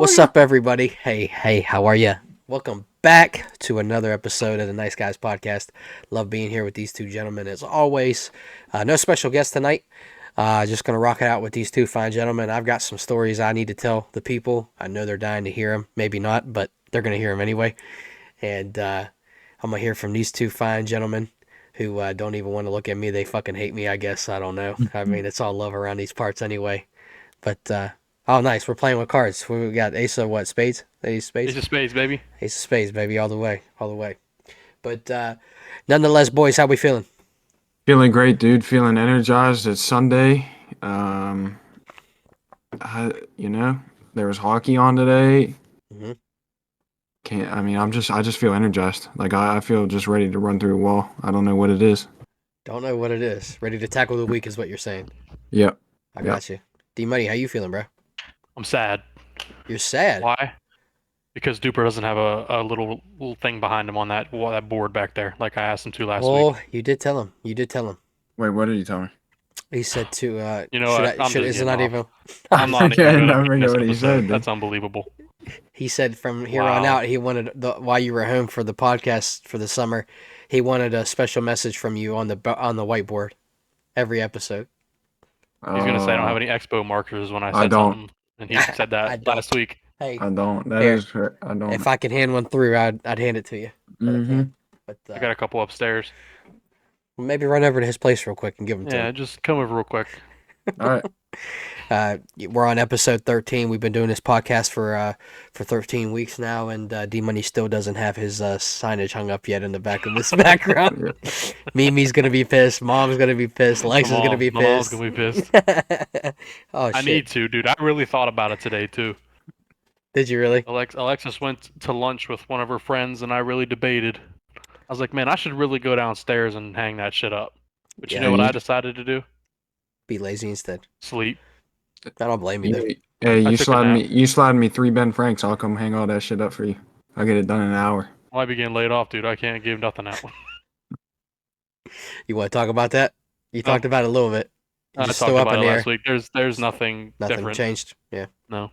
What's up, everybody? Hey, how are ya? Welcome back to another episode of the Nice Guys Podcast. Love being here with these two gentlemen as always. No special guest tonight. Just gonna rock it out with these two fine gentlemen. I've got some stories I need to tell the people. I know they're dying to hear them. Maybe not, but they're gonna hear them anyway. And I'm gonna hear from these two fine gentlemen who don't even want to look at me. They fucking hate me, I guess. I don't know. I mean, it's all love around these parts anyway. But oh, nice. We're playing with cards. We got Ace of what? Spades? Ace of spades? Ace of spades, baby. Ace of spades, baby, all the way, all the way. But nonetheless, boys, how we feeling? Feeling great, dude. Feeling energized. It's Sunday. There was hockey on today. Mm-hmm. I just feel energized. Like I feel just ready to run through a wall. I don't know what it is. Don't know what it is. Ready to tackle the week is what you're saying. Yep. I got you. D-Money, how you feeling, bro? I'm sad. You're sad? Why? Because Duper doesn't have a little thing behind him on that board back there, like I asked him to last week. You did tell him. You did tell him. Wait, what did you tell me? He said to, You know what? I'm just is it not getting even? I'm not forget even gonna what he this said, episode. dude. That's unbelievable. He said from here on Wow. out, he wanted while you were home for the podcast for the summer, he wanted a special message from you on the whiteboard, every episode. He's gonna say I don't have any expo markers when I said I don't. something, and he said I that don't. last week. Hey, I don't. Here. I don't. if I could hand one through, I'd hand it to you. Mm-hmm. But I got a couple upstairs. maybe run over to his place real quick and give him to Yeah, him. just come over real quick. All right. We're on episode 13. We've been doing this podcast for 13 weeks now, and D-Money still doesn't have his signage hung up yet in the back of this background. Mimi's going to be pissed. Mom's going to be pissed. Lex is going to be My mom's pissed. gonna be pissed. Oh, shit. I need to, dude. I really thought about it today too. Did you really? Alexis went to lunch with one of her friends, and I really debated. I was like, man, I should really go downstairs and hang that shit up. But you Yeah, know what you- I decided to do? Be lazy instead. Sleep. I don't blame you, though. Hey, I you took a slide me 3 Ben Franks. I'll come hang all that shit up for you. I'll get it done in an hour. Well, I be getting laid off, dude. I can't give nothing out. You want to talk about that? You No. talked about it a little bit. I Just talked still up about in it the air. last week. There's nothing Nothing different. changed. Yeah. No.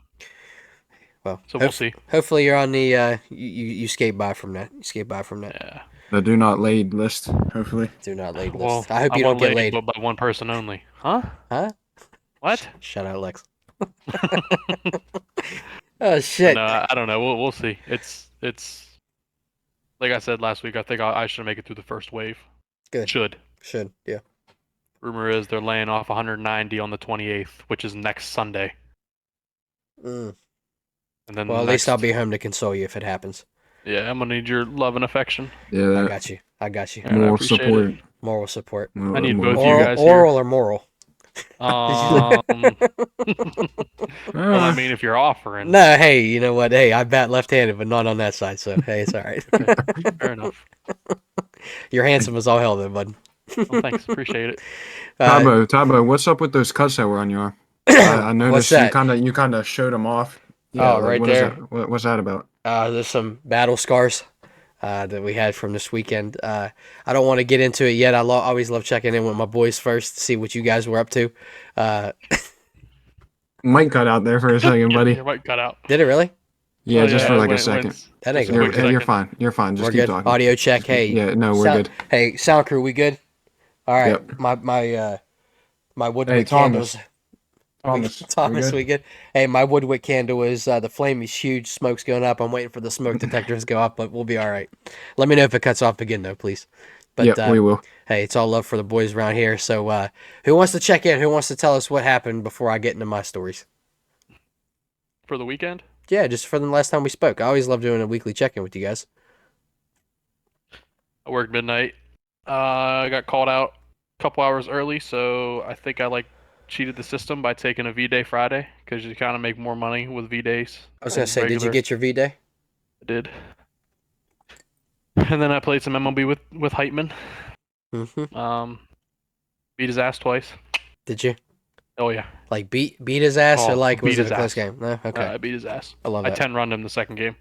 Well, So we'll see. hopefully you're on the you skate by from that. You skate by from that. Yeah. The do not laid list, hopefully. Do not laid Well, list. I hope you don't get laid. but by one person only. Huh? Huh? What? Shout out, Lex. Oh shit. No, I don't know. We'll see. It's like I said last week. I think I should make it through the first wave. Good. Should. Yeah. Rumor is they're laying off 190 on the 28th, which is next Sunday. Mm. And then Well, at least I'll be home to console you if it happens. Yeah, I'm gonna need your love and affection. Yeah, I got you. Yeah, I moral appreciate support. it. Moral support. I need Moral- both you guys here. Oral or moral? Well, I mean, if you're offering, No, hey, you know what? Hey, I bat left-handed, but not on that side, so hey, it's all right. fair enough. You're handsome as all hell, though, bud. Well, thanks, appreciate it. Tabo, what's up with those cuts that were on your arm? I noticed that? you kind of showed them off. Right what is there. that? What's that about? There's some battle scars that we had from this weekend. I don't want to get into it yet. I always love checking in with my boys first to see what you guys were up to. Might cut out there for a second, buddy. Your mic cut out. Did it really? Yeah, Oh, just for like when- a second. when- That ain't Just a good. quick You're second. fine. You're fine. Just We're keep good. talking. Audio check. Hey. Yeah, no, we're sound, good. Hey, sound crew, we good? All right. Yep. My woodwick Hey, candles. Thomas, we good? Hey, my woodwick candle is the flame is huge. Smoke's going up. I'm waiting for the smoke detectors to go up, but we'll be all right. Let me know if it cuts off again, though, please. But Yep, we will. hey, it's all love for the boys around here. So, who wants to check in? Who wants to tell us what happened before I get into my stories? For the weekend? Yeah, just for the last time we spoke. I always love doing a weekly check-in with you guys. I worked midnight. I got called out a couple hours early, so I think I cheated the system by taking a V-Day Friday because you kind of make more money with V-Days. I was gonna than say, did you regular. get your V-Day? I did. And then I played some MLB with Heitman. Mm-hmm. Beat his ass twice. Did you? Oh yeah. Like beat his ass, or Oh, like was beat it his a close ass. game? No, okay. I beat his ass. I love I that. 10-runned him the second game.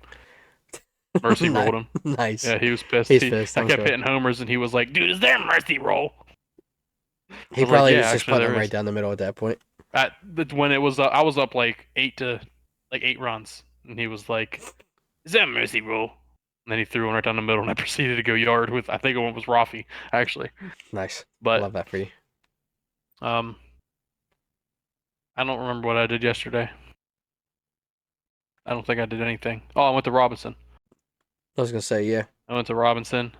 Mercy rolled him. Nice. Yeah, he was pissed. He's pissed, I I'm kept sure. hitting homers, and he was like, "Dude, is there a mercy roll?" He was like, probably "Yeah, was just actually, putting there him right is." down the middle at that point. When it was, I was up like 8 runs, and he was like, "Is that a mercy rule?" And then he threw one right down the middle, and I proceeded to go yard with, I think it was Rafi, actually. Nice. But Love that for you. I don't remember what I did yesterday. I don't think I did anything. Oh, I went to Robinson. I was gonna say, yeah. I went to Robinson.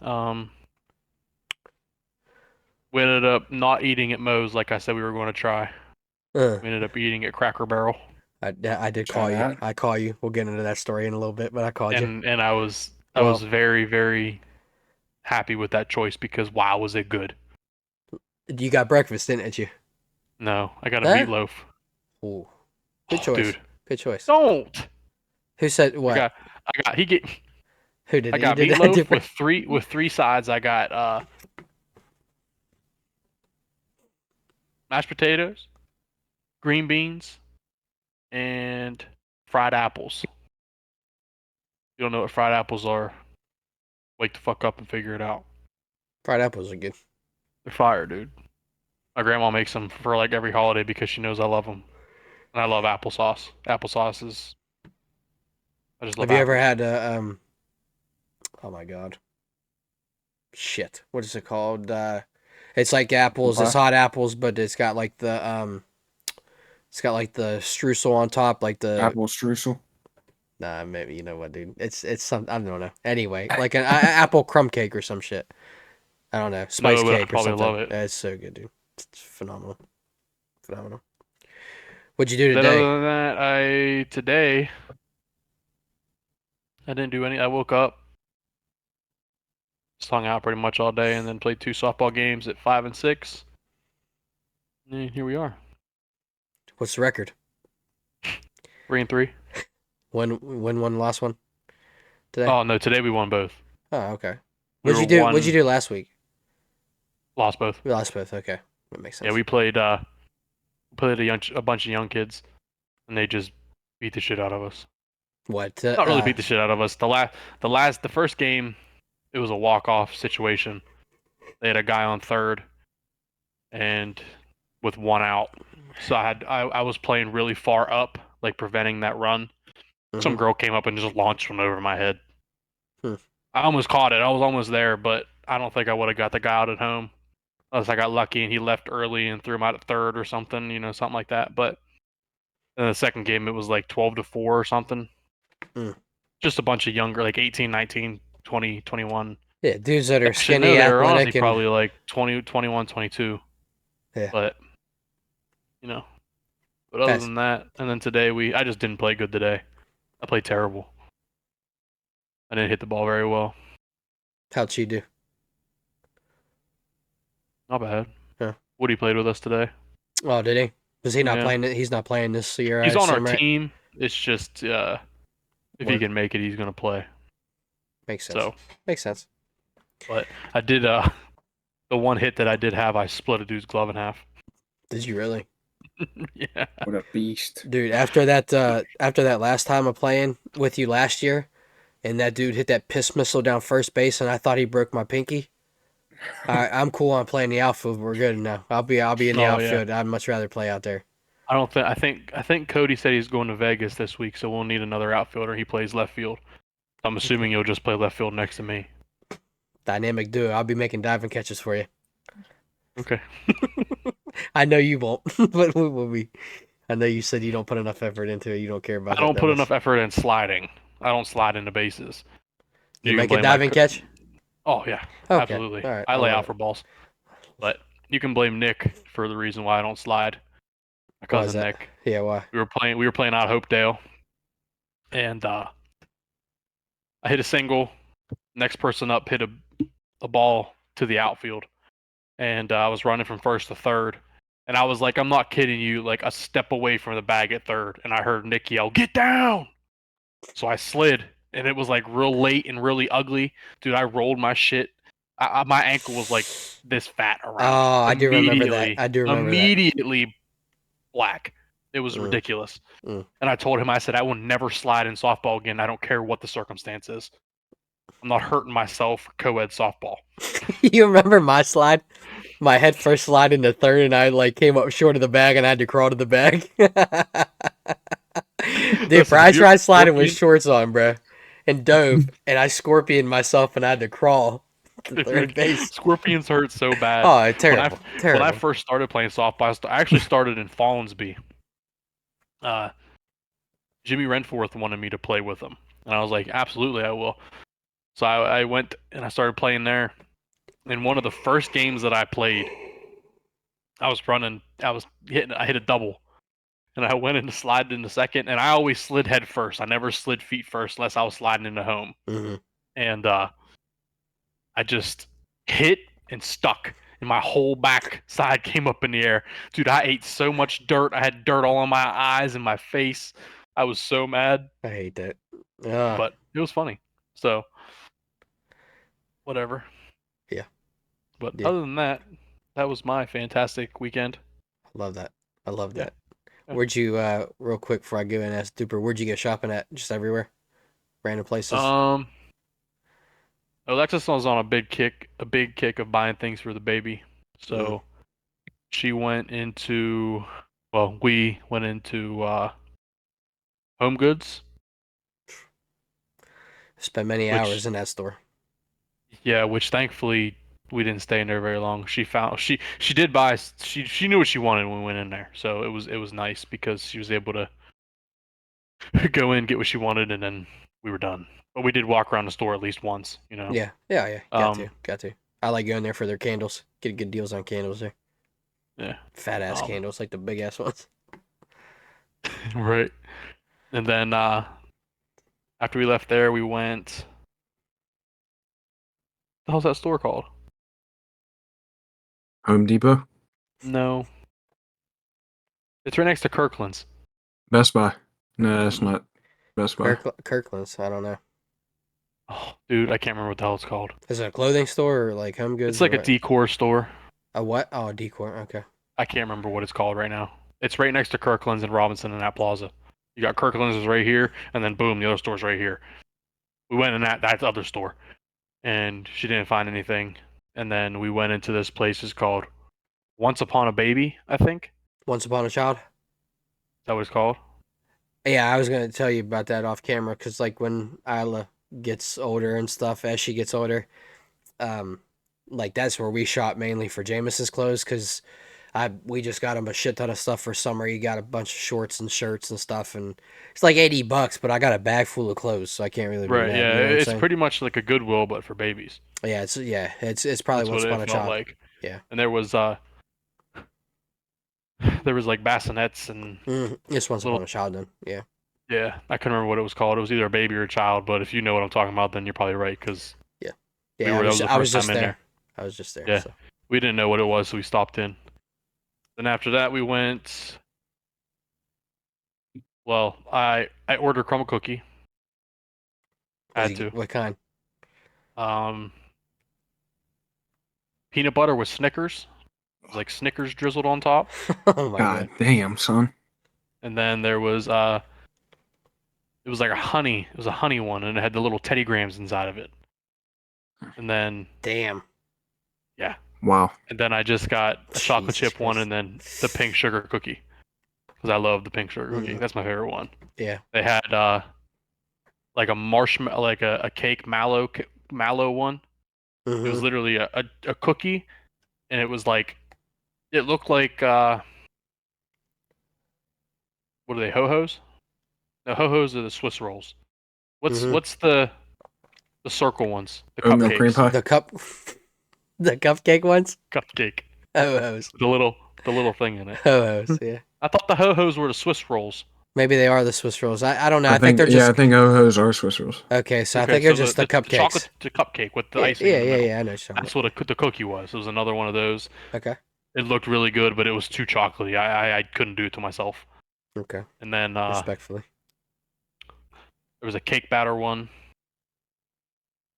We ended up not eating at Moe's like I said we were going to try. Uh, We ended up eating at Cracker Barrel, I did Try call you. that. I call you. We'll get into that story in a little bit, but I called you. and I was Well- very, very happy with that choice because wow, was it good. You got breakfast, didn't you? No, I got a Huh? meatloaf. Ooh, good Oh, choice. dude. Good choice. Don't. Who said what? I got he get Who did I it? got You did that meatloaf different. with three sides. I got mashed potatoes, green beans, and fried apples. You don't know what fried apples are? Wake the fuck up and figure it out. Fried apples are good. They're fire, dude. My grandma makes them for like every holiday because she knows I love them, and I love applesauce. Applesauce is. I just love. Have you ever apples. had Oh my god. Shit. What is it called? It's like apples. It's Pie? hot apples, but it's got like the streusel on top, like the Apple streusel. Nah, maybe you know what, dude. It's some I don't know. Anyway, like an apple crumb cake or some shit. I don't know, spice No, but I cake or probably something. love it. It's so good, dude. It's phenomenal, phenomenal. What'd you do Then today? other than that, today I didn't do any. I woke up, just hung out pretty much all day, and then played 2 softball games at 5 and 6. And here we are, What's the record? 3 and 3. Win one, lost one today. Oh no, today we won both. Oh, okay. We What'd you were do? What'd you do last week? Lost both. We lost both. Okay, that makes sense. Yeah, we played a bunch of young kids, and they just beat the shit out of us. What? Not really beat the shit out of us. The first game, it was a walk-off situation. They had a guy on third, and with 1 out, so I was playing really far up, like preventing that run. Some Mhm. girl came up and just launched one over my head. Hmm. I almost caught it. I was almost there, but I don't think I would have got the guy out at home. Unless I got lucky and he left early and threw him out at third or something, something like that. But in the second game, it was like 12-4 or something. Hmm. Just a bunch of younger, like 18, 19, 20, 21. Yeah, dudes that are Actually, skinny, no, they were honestly athletic, and probably like 20, 21, 22. Yeah. But, but other That's- than that, and then today I just didn't play good today. I played terrible. I didn't hit the ball very well. how'd she do? Not bad. Yeah. Woody played with us today. Oh, did he? Was he not Yeah. playing? He's not playing this year. He's I on our assume, right? team. It's just if he Work. can make it, he's gonna play. Makes sense. So, Makes sense. but I did the one hit that I did have, I split a dude's glove in half. Did you really? Yeah. What a beast. Dude, after that last time of playing with you last year, and that dude hit that piss missile down first base, and I thought he broke my pinky. I'm cool on playing the outfield. We're good now. I'll be in the Oh, yeah. outfield. I'd much rather play out there. I think Cody said he's going to Vegas this week, so we'll need another outfielder. He plays left field. I'm assuming you'll just play left field next to me. Dynamic duo. I'll be making diving catches for you. Okay. I know you won't, but we will be. I know you said you don't put enough effort into it. You don't care about. I don't put enough effort in sliding. I don't slide into bases. You can make a blame my diving catch. Oh yeah, Okay. absolutely. All right. I lay love out it. for balls, but you can blame Nick for the reason why I don't slide. My Why is cousin that? Nick. Yeah. Why? We were playing out Hopedale, and I hit a single. Next person up hit a ball to the outfield, and I was running from first to third, and I was like, I'm not kidding you, like a step away from the bag at third, and I heard Nick yell, "Get down!" So I slid, and it was like real late and really ugly, dude. I rolled my shit. My ankle was like this fat around. Oh, I do remember that. Immediately- I do remember that. immediately black. It was Mm. ridiculous. Mm. And I told him, I said, I will never slide in softball again. I don't care what the circumstance is. I'm not hurting myself for co-ed softball. You remember my slide? My head first slide into third, and I like came up short of the bag, and I had to crawl to the bag. Dude, bro, Listen, I if you're tried sliding with scorpion- shorts on, bro, and dove, and I scorpioned myself, and I had to crawl to third base. Scorpions hurt so bad. Oh, terrible, When I terrible. first started playing softball, I actually started in Fallensby. Jimmy Renforth wanted me to play with him, and I was like, absolutely, I will. So I went and I started playing there. In one of the first games that I played, I hit a double, and I went into slide into second, and I always slid head first. I never slid feet first unless I was sliding into home, hmm and I just hit and stuck, and my whole back side came up in the air. Dude, I ate so much dirt. I had dirt all on my eyes and my face. I was so mad, I hate that. but it was funny. So, whatever. Yeah. But Yeah. other than that, that was my fantastic weekend. I love that. I love Yeah. that. Yeah. Where'd you, real quick before I go and ask Duper, where'd you go shopping at? Just everywhere? Random places? Alexis was on a big kick of buying things for the baby. So we went into Home Goods. Spent many Which- hours in that store. Yeah, which thankfully we didn't stay in there very long. She did buy she knew what she wanted when we went in there. So it was nice because she was able to go in, get what she wanted, and then we were done. But we did walk around the store at least once, you know. Yeah. Got to. I like going there for their candles. Get good deals on candles there. Yeah. Fat ass candles, like the big ass ones. Right. And then after we left there, we went. What the hell's that store called? Home Depot, No. It's right next to Kirkland's. Best Buy. No, that's not Best Buy. Kirkland's, I don't know. Oh, dude, I can't remember what the hell it's called. Is it a clothing store or like home goods? It's like or a what? decor store. A what? Oh, a decor. Okay. I can't remember what it's called right now. It's right next to Kirkland's and Robinson in that plaza. You got Kirkland's is right here, and then boom, the other store's right here. We went in that other store, and she didn't find anything. And then we went into this place. It's called Once Upon a Baby, I think. Once Upon a Child. Is that what it's called? Yeah, I was gonna tell you about that off camera because like when Isla gets older and stuff, as she gets older, like that's where we shop mainly for James's clothes because we just got him a shit ton of stuff for summer. He got a bunch of shorts and shirts and stuff, and it's like $80, but I got a bag full of clothes, so I can't really be Right. mad, Yeah. you know what I'm It's saying? pretty much like a Goodwill, but for babies. It's probably That's Once what Upon it a felt Child. like. Yeah. And there was like bassinets and It's Once little. Upon a Child then. Yeah. Yeah, I couldn't remember what it was called. It was either a baby or a child, but if you know what I'm talking about, then you're probably right because Yeah, that was the I was first just time in there. there. I was just there. Yeah. So. We didn't know what it was, so we stopped in. Then after that, we went. Well, I ordered crumble cookie. Had to. What kind? Peanut butter with Snickers. It was like Snickers drizzled on top, Oh my God god. damn, son. and then there was it was like a honey. It was a honey one, and it had the little Teddy Grahams inside of it. And then Damn. Wow. I just got a chocolate Jesus chip one, Christ. and then the pink sugar cookie, because I love the pink sugar cookie. Mhm. That's my favorite one. Yeah. They had like a marshmallow, like a cake mallow one. It was Mhm. literally a cookie, and it was like, it looked like what are they, ho-hos? No, ho-hos are the Swiss rolls. Mhm. What's the circle ones? The Oatmeal cream cupcakes. pie. The cup, the cupcake ones. Cupcake. Ho-hos. The little thing in it. Ho-hos. Yeah. I thought the ho-hos were the Swiss rolls. Maybe they are the Swiss rolls. I don't know. I think think they're just I think O's are Swiss rolls. okay. So I Okay, think they're so just the cupcakes. chocolate cupcake with the Yeah, icing yeah, in the yeah, middle. yeah. I know what you're talking That's what the cookie was. It was another one of those. about. It looked really good, but it was too chocolatey. I couldn't do it to myself. Okay. And then Respectfully. there was a cake batter one.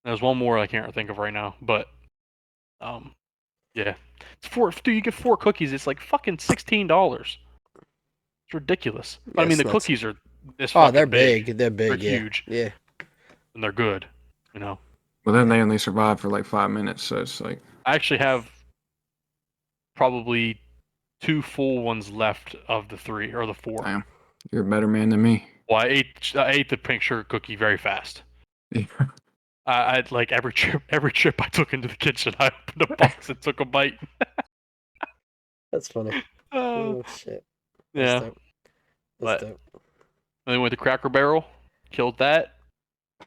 There's one more I can't think of right now, but yeah, dude, you get 4 cookies. It's like fucking $16. It's ridiculous. But I Yeah, mean, the it's nuts. cookies are this Oh, fucking they're big. big. They're big. They're Yeah. huge, Yeah. and they're good. You know, Well, then they only survive for like 5 minutes, so it's like I actually have probably 2 full ones left of the 3 or the 4. Damn. You're a better man than me. Well, I ate the pink sugar cookie very fast. I like every trip I took into the kitchen, I opened a box and took a bite. That's funny. Uh, Oh shit. That's yeah, dope. That's but dope. then we went to Cracker Barrel, killed that, And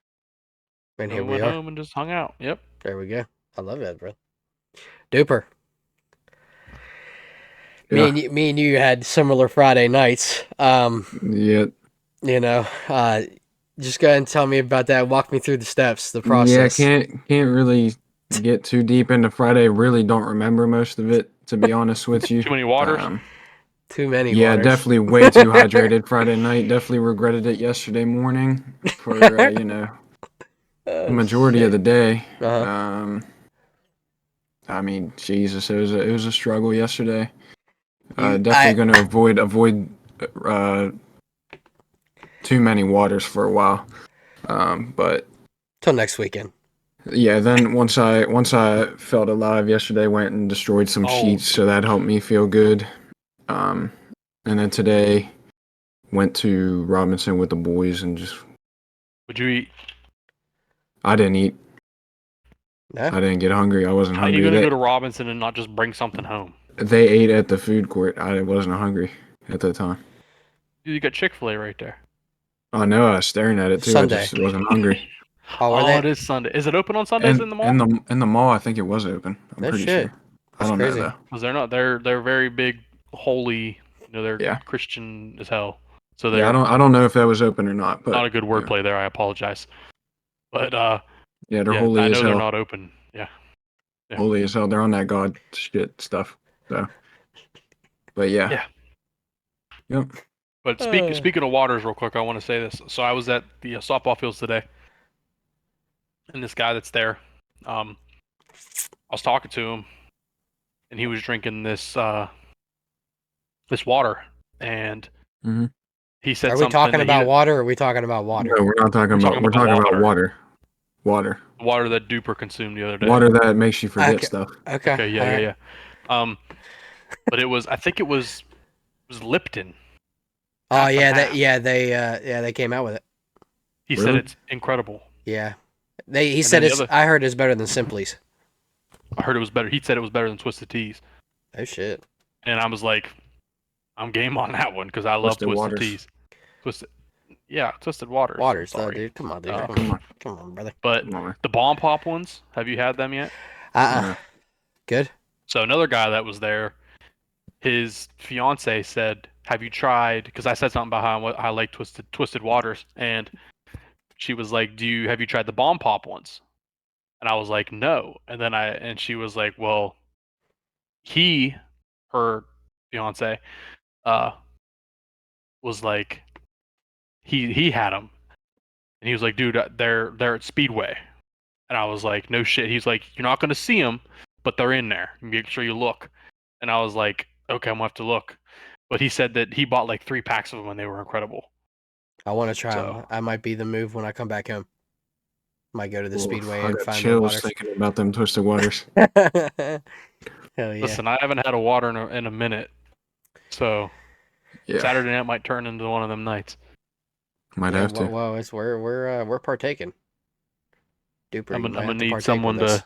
then here we we went are. home and just hung out. Yep. There we go. I love that, bro. Duper. Yeah. Me and you had similar Friday nights. Yeah. You know, just go ahead and tell me about that. Walk me through the steps, the Yeah, process. can't really get too deep into Friday. Really don't remember most of it, to be honest with you. Too many waters. Too many Yeah, waters. definitely way too hydrated Friday night. Definitely regretted it yesterday morning for the Oh majority of shit. the day. Uh-huh. I mean, Jesus, it was a struggle yesterday. You, Definitely going to avoid uh, too many waters for a while. But till next weekend. yeah, then once I felt alive yesterday, went and destroyed some Oh. sheets, so that helped me feel good. And then today went to Robinson with the boys and just Would you eat? I didn't eat. No? I didn't get hungry. I wasn't How are you hungry. gonna go to Robinson and not just bring something home? They ate at the food court. I wasn't hungry at the time. Dude, you got Chick-fil-A right there. I know. I was staring at it too. I Sunday. just wasn't hungry. Oh, were Oh, they? it is Sunday. Is it open on Sundays in the mall? In the mall, I think it was open. I'm No pretty shit. sure. I That's don't crazy. know though. Because they're not. They're very big, holy. They're Yeah. Christian as hell. So Yeah, they're I don't know if that was open or not, but not a good wordplay there. I apologize. But yeah, they're yeah, holy I as know they're hell. not open. Yeah. Yeah. Holy as hell. They're on that God shit stuff. So, but yeah. Yeah. Yep. But speaking of waters, real quick, I want to say this. So I was at the softball fields today, and this guy that's there, I was talking to him, and he was drinking this water, and Mhm. he said Are we something talking that about water or are we talking about water? No, we're not talking We're about. talking We're about talking about water. water. Water that Duper consumed the other day. Water that makes you forget Okay. stuff. Okay. Okay, yeah, all yeah, right. yeah. But I think it was Lipton. Oh half and yeah, half. they came out with it. He said Really? it's incredible. Yeah. He And said then the it's other, I heard it's better than Simply's. I heard it was better. He said it was better than Twisted Teas, Oh shit. and I was like, I'm game on that one because I love Twisted Twisted Waters. Teas. Twisted Waters. Waters though, Sorry. dude. Come on, dude. Oh. Come on. Come on, brother. But Come on, man. the Bomb Pop ones, have you had them yet? No. Good. So another guy that was there, his fiance said, "Have you tried?" Because I said something about how I like Twisted Waters, and she was like, have you tried the Bomb Pop ones?" And I was like, "No." And she was like, "Well, her fiance, uh, was like, he had them, and he was like, dude, they're at Speedway." And I was like, "No shit." He's like, "You're not gonna see them, but they're in there. Make sure you look." And I was like, "Okay, I'm gonna have to look." But he said that he bought like 3 packs of them and they were incredible. I want to try them. So I might be the move when I come back home. Might go to the Oof, Speedway I and got find the chills waters. thinking about them Twisted Waters. Hell yeah. listen, I haven't had a water in a minute, so Yeah, Saturday night might turn into one of them nights. might Yeah, have to. well, it's we're partaking. Duper, I'm you gonna, might I'm have gonna to need partake with someone us. to.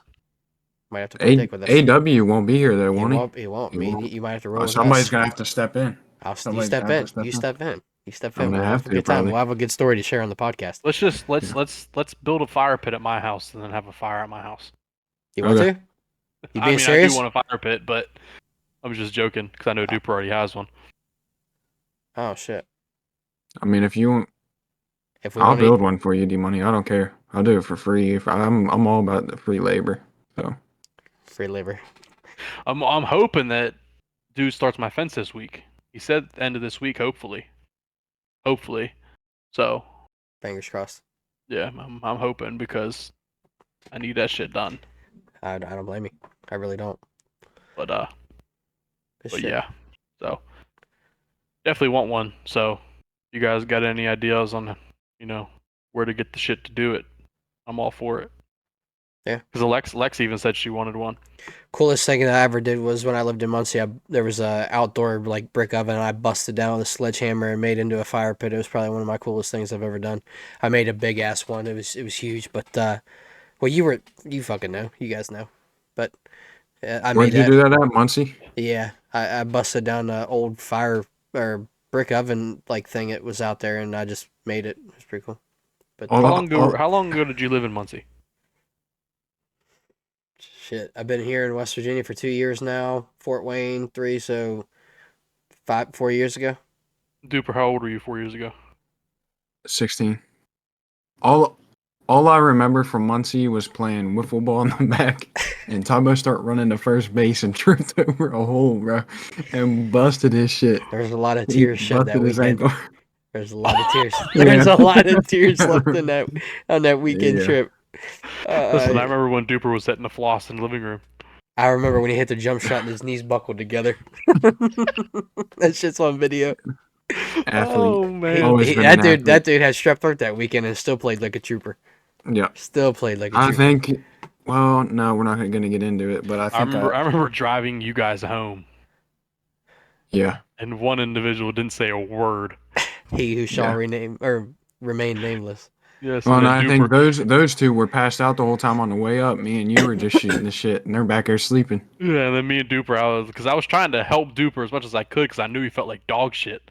Might have to partake with us. AW won't be here though, He won't he? won't. He won't. He won't. You might have to roll with Somebody's us. gonna have to step in. You Somebody's step gonna have in. to step You in. step in. You step I'm in. gonna We'll have have a to, good time. probably. We'll have a good story to share on the podcast. Let's build a fire pit at my house and then have a fire at my house. You want Okay. to? You I being mean, serious? I do want a fire pit, but I was just joking because I know Duper already has one. Oh shit! I mean, if you want, If we I'll want to build one for you, D-Money. I don't care. I'll do it for free. If I'm all about the free labor. So free labor. I'm hoping that dude starts my fence this week. He said end of this week, hopefully. So Fingers crossed. yeah, I'm hoping because I need that shit done. I don't blame you. I really don't. But Good but shit. yeah, so definitely want one. So you guys got any ideas on where to get the shit to do it? I'm all for it. Yeah. Because Lex even said she wanted one. Coolest thing that I ever did was when I lived in Muncie. There was a outdoor like brick oven, and I busted down with a sledgehammer and made it into a fire pit. It was probably one of my coolest things I've ever done. I made a big ass one. It was huge, but well, you fucking know, you guys know, but I made Where'd you that. do that at, Muncie? Yeah, I busted down an old fire or brick oven like thing. It was out there, and I just made it. It was pretty cool. But All, How long ago did you live in Muncie? shit, I've been here in West Virginia for 2 years now. Fort Wayne 3, so 4 years ago. Duper, how old were you 4 years ago? 16. All I remember from Muncie was playing wiffle ball in the back, and Tabo start running to first base and tripped over a hole, bro, and busted his shit. There's a lot of He tears shed that busted his weekend. ankle. There's a lot of tears. Yeah. There's a lot of tears left in that on that weekend Yeah. trip. Listen, I remember when Duper was hitting the floss in the living room. I remember when he hit the jump shot and his knees buckled together. That shit's on video. Athlete. Oh He- man. Always he- been that an dude, athlete. that dude had strep throat that weekend and still played like a trooper. Yeah. Still played like a I trooper. think. Well, no, we're not going to get into it, but I I think. remember driving you guys home, Yeah. and one individual didn't say a word. He who shall Yeah. rename or remain nameless. Yes, Well, and and then I think Duper, those two were passed out the whole time on the way up. Me and you were just shooting the shit, and they're back there sleeping. yeah, and then me and Duper, because I was trying to help Duper as much as I could, because I knew he felt like dog shit.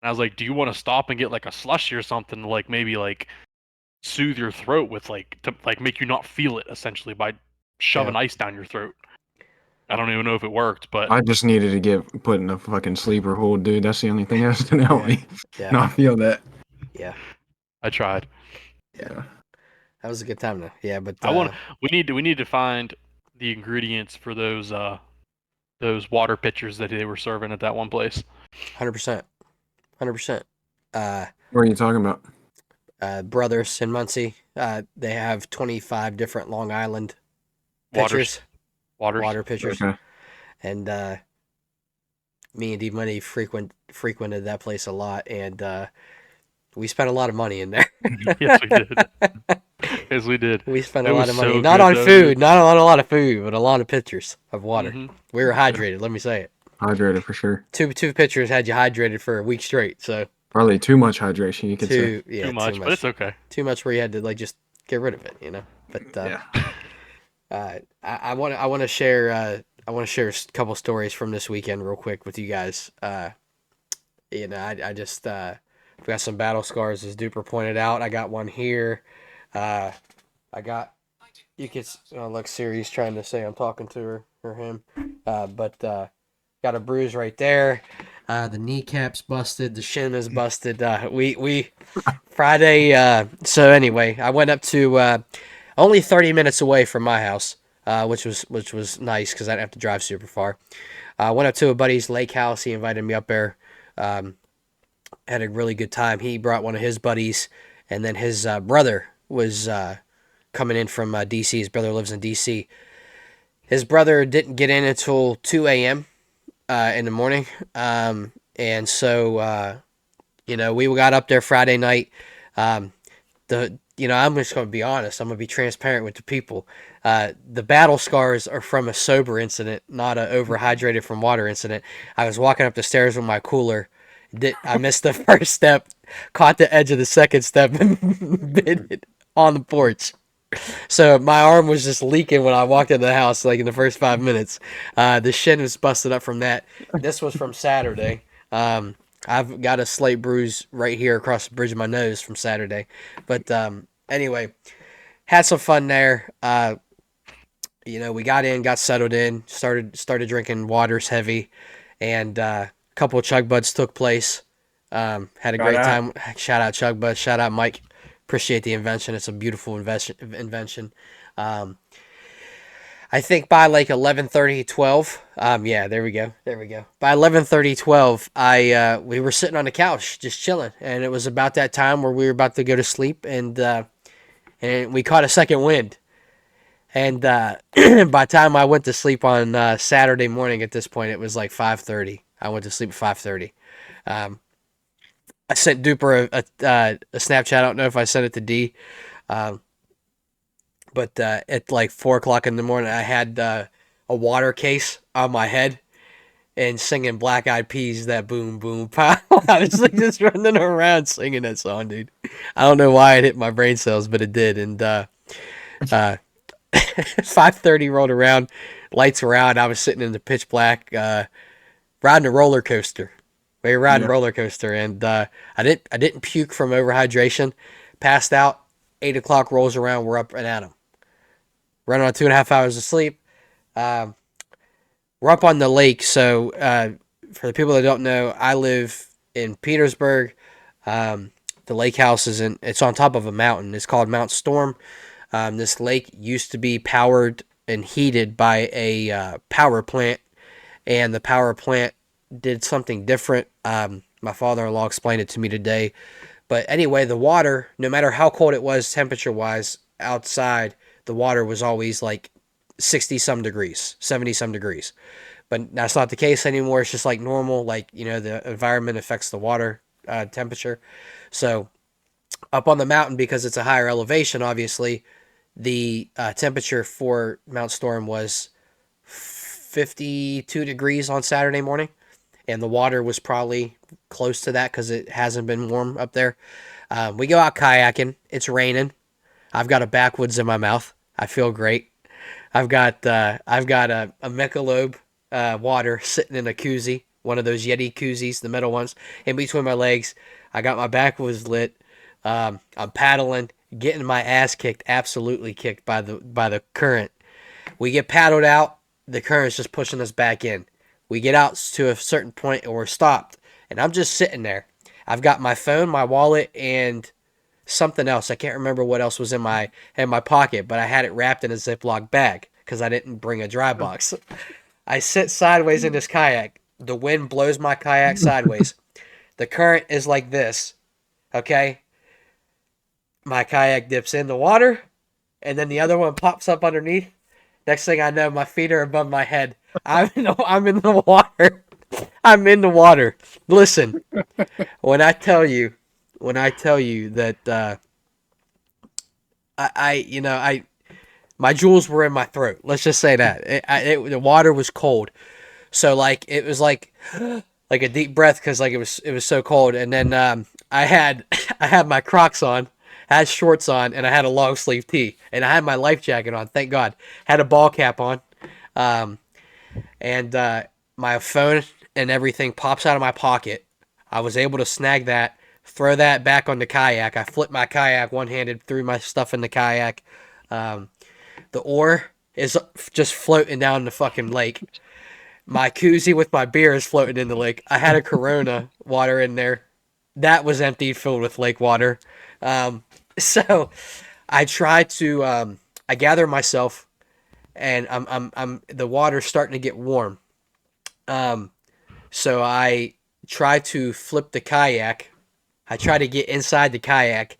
And I was like, "Do you want to stop and get like a slushy or something, to, like maybe like soothe your throat with like to like make you not feel it essentially by shoving ice down your throat?" I don't even know if it worked, but I just needed to get put in a fucking sleeper hold, dude. That's the only thing that's gonna help me Yeah. not feel that. Yeah. I tried. Yeah. That was a good time though. Yeah, but We need to find the ingredients for those water pitchers that they were serving at that one place. 100%. 100%. What are you talking about? Brothers in Muncie. They have 25 different Long Island Waters. pitchers, Waters. water pitchers, Okay. and me and D Money frequented that place a lot, and we spent a lot of money in there. Yes, we did. Yes, we did. We spent It a lot was of money, so not good, on though, food, dude. not on a lot of food, but a lot of pitchers of water. Mhm. We were hydrated. Let me say it. Hydrated for sure. Two pitchers had you hydrated for a week straight. So Probably too much hydration, you could say. Too much, but it's okay. Too much where you had to like just get rid of it, you know. But Yeah. I want to share a couple stories from this weekend real quick with you guys. You know, I just I've got some battle scars as Duper pointed out. I got one here. I got you could look, Siri's trying to say I'm talking to her or him, but got a bruise right there. The kneecap's busted. The shin is busted. We Friday. So anyway, I went up to only 30 minutes away from my house, which was nice because I didn't have to drive super far. I went up to a buddy's lake house. He invited me up there. Had a really good time. He brought one of his buddies, and then his brother was coming in from DC. His brother lives in DC. His brother didn't get in until 2 a.m. In the morning. And so, we got up there Friday night. I'm just going to be honest. I'm going to be transparent with the people. The battle scars are from a sober incident, not a overhydrated from water incident. I was walking up the stairs with my cooler. I missed the first step, caught the edge of the second step, and bit it on the porch. So my arm was just leaking when I walked into the house, like in the first 5 minutes. The shin was busted up from that. This was from Saturday. I've got a slight bruise right here across the bridge of my nose from Saturday. But anyway, had some fun there. We got in, got settled in, started drinking waters heavy, and a couple of chug buds took place. Had a great time. Shout out Chug Bud. Shout out Mike. Appreciate the invention. It's a beautiful invention. I think by like 11:30, 12. Yeah, there we go. By 11:30, 12, we were sitting on the couch just chilling, and it was about that time where we were about to go to sleep, and we caught a second wind. And by the time I went to sleep on Saturday morning, at this point, it was like 5:30. I went to sleep at 5:30. I sent Duper a Snapchat. I don't know if I sent it to D. But at like 4 o'clock in the morning, I had a water case on my head and singing Black Eyed Peas, that boom boom pow. I was like just running around singing that song, dude. I don't know why it hit my brain cells, but it did. And 5:30 rolled around, lights were out. I was sitting in the pitch black, riding a roller coaster. We were riding a Yeah. roller coaster, and I didn't puke from overhydration. Passed out. 8 o'clock rolls around. We're up and at 'em. Running on 2.5 hours of sleep. Um, we're up on the lake, so for the people that don't know, I live in Petersburg. The lake house it's on top of a mountain. It's called Mount Storm. This lake used to be powered and heated by a power plant, and the power plant did something different. My father-in-law explained it to me today. But anyway, the water, no matter how cold it was temperature-wise outside, the water was always like 60 some degrees, 70 some degrees. But that's not the case anymore. It's just like normal, like, the environment affects the water temperature. So up on the mountain, because it's a higher elevation, obviously, the temperature for Mount Storm was 52 degrees on Saturday morning, and the water was probably close to that because it hasn't been warm up there. We go out kayaking. It's raining. I've got a backwoods in my mouth. I feel great. I've got a Michelob water sitting in a koozie, one of those Yeti koozies, the metal ones, in between my legs. I got my backwoods lit. I'm paddling, getting my ass kicked, absolutely kicked by the current. We get paddled out. The current's just pushing us back in. We get out to a certain point and we're stopped. And I'm just sitting there. I've got my phone, my wallet, and something else. I can't remember what else was in my pocket, but I had it wrapped in a Ziploc bag because I didn't bring a dry box. I sit sideways in this kayak. The wind blows my kayak sideways. The current is like this. Okay? My kayak dips in the water, and then the other one pops up underneath. Next thing I know, my feet are above my head. I'm in the water. I'm in the water. Listen, when I tell you that I my jewels were in my throat. Let's just say that the water was cold. So like it was like like a deep breath because like it was so cold. And then I had I had my Crocs on, had shorts on, and I had a long sleeve tee, and I had my life jacket on. Thank God, had a ball cap on, um, and my phone and everything pops out of my pocket. I was able to snag that, throw that back on the kayak. I flipped my kayak one handed, threw my stuff in the kayak. Um, the oar is just floating down the fucking lake. My koozie with my beer is floating in the lake. I had a Corona water in there. That was empty, filled with lake water. Um, so I try to I gather myself, and I'm the water's starting to get warm. Um, so I try to flip the kayak. I try to get inside the kayak.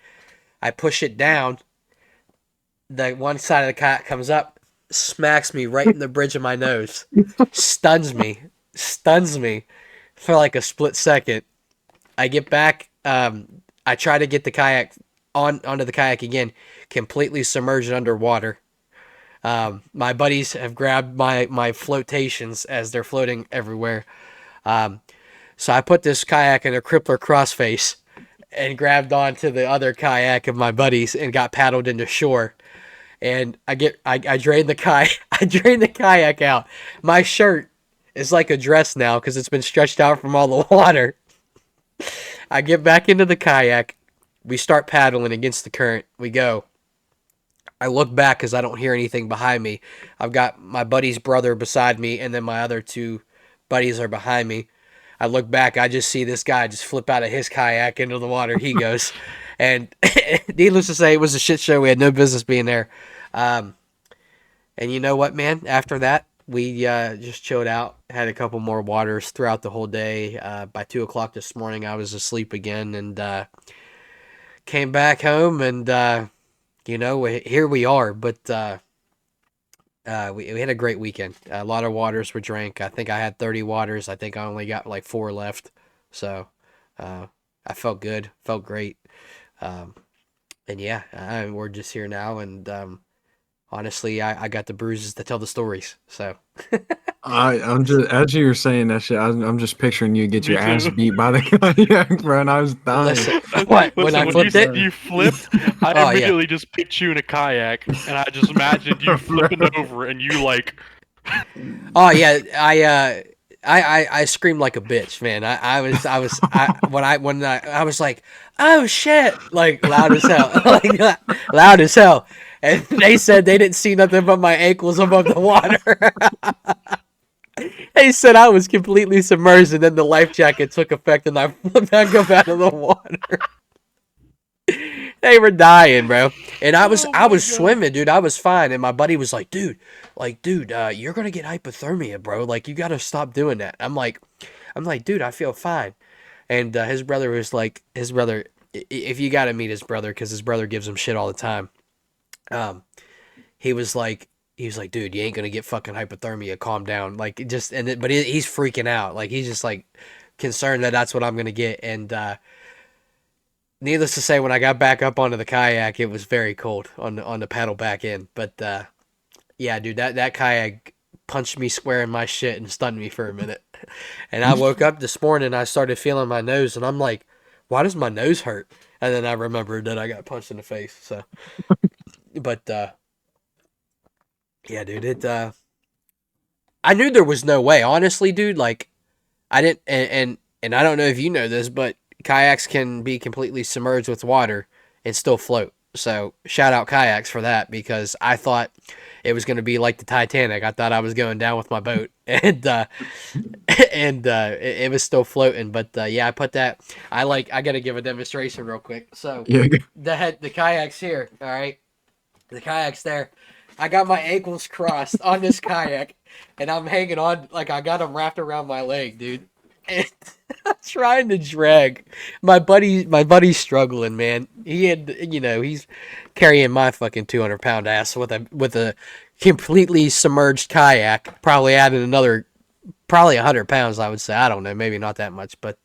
I push it down. The one side of the kayak comes up, smacks me right in the bridge of my nose, stuns me for like a split second. I get back. I try to get the kayak onto the kayak again, completely submerged underwater. My buddies have grabbed my flotations as they're floating everywhere. Um, so I put this kayak in a crippler crossface and grabbed onto the other kayak of my buddies and got paddled into shore. And I drained the kayak. I drained the kayak out. My shirt is like a dress now because it's been stretched out from all the water. I get back into the kayak. We start paddling against the current. We go. I look back because I don't hear anything behind me. I've got my buddy's brother beside me, and then my other two buddies are behind me. I look back. I just see this guy just flip out of his kayak into the water. He goes. And needless to say, it was a shit show. We had no business being there. Um, and you know what, man? After that, we just chilled out, had a couple more waters throughout the whole day. By 2 o'clock this morning, I was asleep again and came back home. And, here we are. But we had a great weekend. A lot of waters were drank. I think I had 30 waters. I think I only got like 4 left. So I felt good, felt great. Um, and yeah, we're just here now. And honestly, I got the bruises to tell the stories. So I'm just as you were saying that shit. I'm just picturing you get Me your ass too. beat by the kayak, bro. And I was dying. listen, what when Listen, I when flipped it? you flipped, I Oh yeah, immediately just pictured you in a kayak, and I just imagined you flipping Bro. over and you like, oh yeah. I screamed like a bitch, man. I was like, oh shit, like loud as hell, like loud as hell. And they said they didn't see nothing but my ankles above the water. They said I was completely submerged, and then the life jacket took effect, and I flipped back up out of the water. They were dying, bro. And I was oh I my was god. swimming, dude. I was fine, and my buddy was like, dude, you're gonna get hypothermia, bro. Like, you gotta stop doing that. I'm like, dude, I feel fine. And his brother was like, if you gotta meet his brother, because his brother gives him shit all the time. Um, he was like, dude, you ain't gonna get fucking hypothermia. Calm down. Like, but he's freaking out. Like, he's just like concerned that that's what I'm gonna get. And needless to say, when I got back up onto the kayak, it was very cold on the paddle back in. But yeah, dude, that kayak punched me square in my shit and stunned me for a minute. And I woke up this morning, I started feeling my nose, and I'm like, why does my nose hurt? And then I remembered that I got punched in the face. So, but yeah, dude, I knew there was no way, honestly, dude. Like, I didn't, and I don't know if you know this, but kayaks can be completely submerged with water and still float. So shout out kayaks for that, because I thought it was going to be like the Titanic. I thought I was going down with my boat, and it was still floating. But yeah, I put that. I got to give a demonstration real quick. So Yeah. the kayak's here. All right, the kayak's there. I got my ankles crossed on this kayak, and I'm hanging on like I got them wrapped around my leg, dude. And I'm trying to drag my buddy. My buddy's struggling, man. He had, he's carrying my fucking 200-pound ass with a completely submerged kayak. Probably added another, probably 100 pounds. I would say. I don't know, maybe not that much, but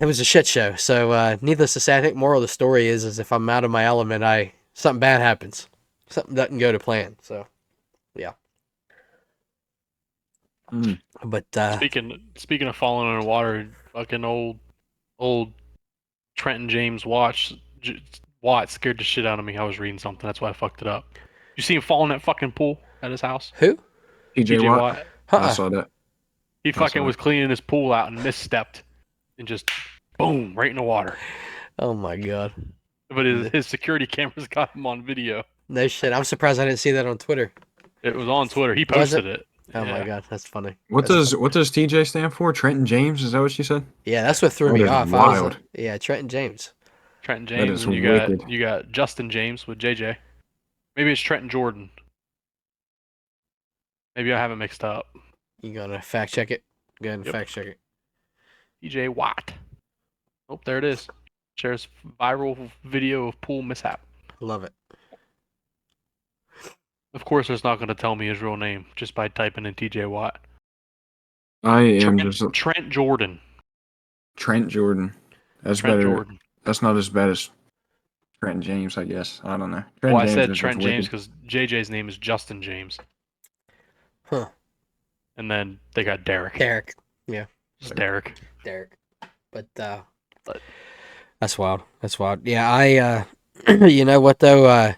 it was a shit show. So needless to say, I think moral of the story is if I'm out of my element, something bad happens. Something doesn't go to plan. So yeah. Mm. But Speaking of falling underwater, fucking old Trenton James Watt scared the shit out of me. I was reading something, that's why I fucked it up. You see him fall in that fucking pool at his house? who? TJ TJ Watt. Watt. I Uh-uh. saw that. He saw fucking was it. cleaning his pool out and misstepped and just boom right in the water. Oh my god. But his security cameras got him on video. No shit. I'm surprised I didn't see that on Twitter. It was on Twitter. He Was it? posted it. Oh my Yeah. god, that's funny. What That's does TJ stand for? Trenton James? Is that what she said? Yeah, that's what threw That me is off. wild. Yeah, Trenton James. Trenton That James, is and wicked. you got Justin James with JJ. Maybe it's Trenton Jordan. Maybe I have it mixed up. You gonna fact check it? Go ahead and Yep. fact check it. TJ Watt. Oh, there it is. Shares viral video of pool mishap. Love it. Of course, it's not going to tell me his real name just by typing in TJ Watt. I am just Trent Jordan. Trent Jordan. That's Trent better. Jordan. That's not as bad as Trent James, I guess. I don't know. Well, I James said is Trent just James wicked. because JJ's name is Justin James. Huh. And then they got Derek. Derek. Just Derek. But But- that's wild. That's wild. Yeah, I you know what though?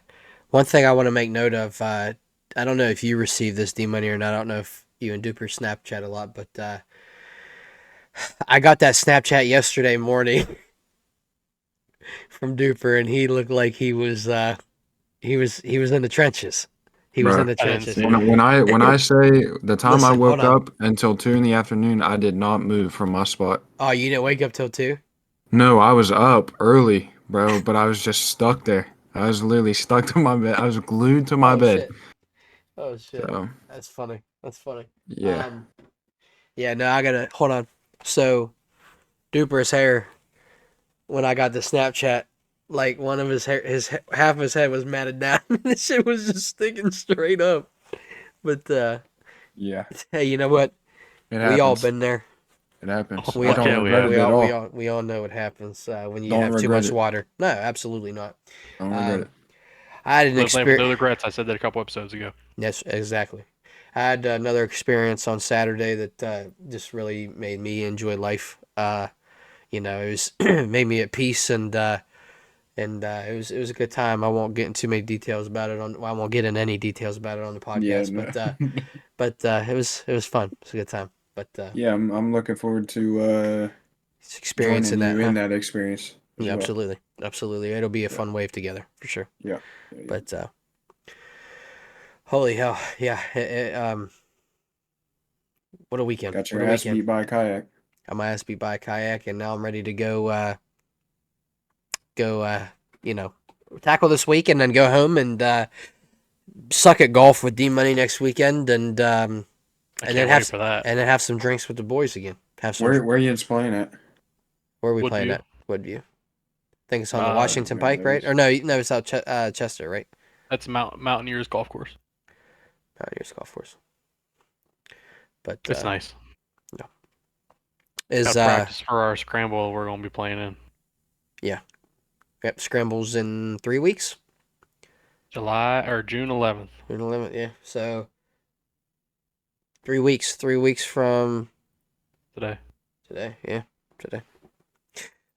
One thing I want to make note of, I don't know if you received this D-Money or not. I don't know if you and Duper Snapchat a lot, but I got that Snapchat yesterday morning from Duper, and he looked like he was in the trenches. He was Bruh. in the I didn't trenches. see it. When I say the time I Listen, woke hold on. up until 2 in the afternoon, I did not move from my spot. Oh, you didn't wake up till 2? No, I was up early, bro, but I was just stuck there. I was literally stuck to my bed. I was glued to my bed. Shit. Oh shit. So, That's funny. That's funny. yeah. Yeah, no, I gotta hold on. So, Duper's hair, when I got the Snapchat, like one of his hair, half of his head was matted down. This shit was just sticking straight up. But Yeah. hey, you know what? It We all happens. been there. It happens. We I all- don't yeah, we regret have. it at all. We all know what happens when you Don't have too regret much it. water. No, absolutely not. Don't regret it. I had an No experience. regrets. I said that a couple episodes ago. Yes, exactly. I had another experience on Saturday that just really made me enjoy life. It was made me at peace, and it was a good time. I won't get into too many details about it I won't get in any details about it on the Yeah, podcast, no. but it was fun. It was a good time. But Yeah, I'm looking forward to it's experiencing joining that, you huh? in that experience as Yeah, well. absolutely, absolutely. It'll be a Yeah, fun wave together for sure. yeah, yeah, yeah. But holy hell, yeah. What a weekend! Got What your a ass weekend! beat by a kayak. Got my ass beat by a kayak, and now I'm ready to go. Tackle this week, and then go home and suck at golf with D Money next weekend, and I and can't then wait for that. have some drinks with the boys again. Have some. Where you playing at? Where are we playing Woodview. at? Woodview. I think it's on the Washington Man, Pike, right? those. Or no, it's out Chester, right? That's Mountaineers golf course. Pioneers Golf Course. But It's nice. is Got practice for our scramble we're gonna be playing in yep, scrambles in 3 weeks. July or June 11th. June 11th, yeah. So 3 weeks from Today. today, yeah, today.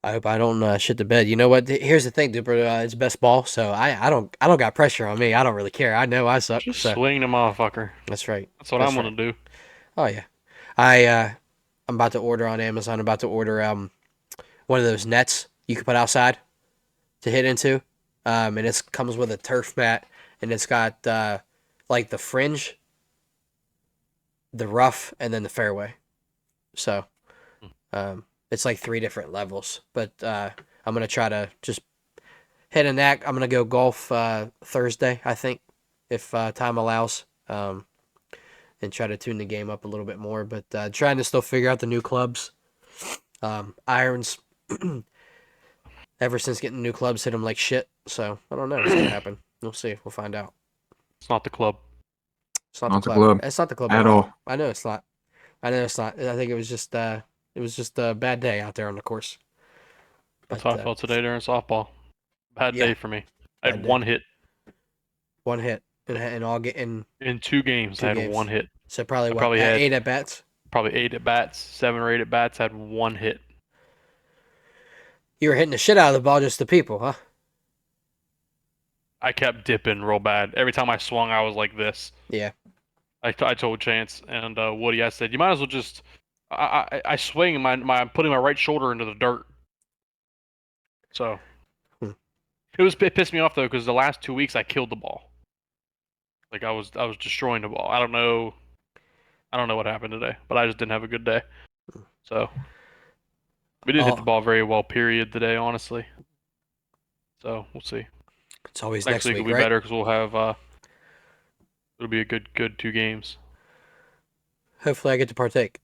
I hope I don't shit the bed. You know what? Here's the thing, Duper. It's best ball, so I don't got pressure on me. I don't really care. I know I suck. Just So swing the motherfucker. that's right. That's what That's I'm gonna do. Oh yeah, I'm about to order on Amazon. I'm about to order one of those nets you can put outside to hit into, and it comes with a turf mat, and it's got like the fringe, the rough, and then the fairway. So it's like 3 different levels, but I'm gonna try to just hit a knack. I'm gonna go golf Thursday, I think, if time allows. And try to tune the game up a little bit more. But trying to still figure out the new clubs. Irons, ever since getting new clubs, hit them like shit. So I don't know what's gonna happen. We'll see. We'll find out. It's not the club. It's not Not the the club. club It's not the club at all. I know it's not. I know it's not. I think it was just a bad day out there on the course. That's But how I felt today during softball. Bad yeah, day for me. I bad had day. one hit one hit and all getting in 2 games. 2 I had games. one hit. So probably I what probably had 8 at bats. Probably 8 at bats, 7 or 8 at bats. Had one hit. You were hitting the shit out of the ball just to people, huh? I kept dipping real bad. Every time I swung, I was like this. Yeah. I told Chance and Woody, I said, you might as well just. I swing and I'm putting my right shoulder into the dirt. So it pissed me off though because the last 2 weeks I killed the ball. Like I was destroying the ball. I don't know what happened today, but I just didn't have a good day. So we didn't hit the ball very well. Period today, honestly. So we'll see. It's always Next week will be right? better because we'll have. It'll be a good 2 games. Hopefully, I get to partake.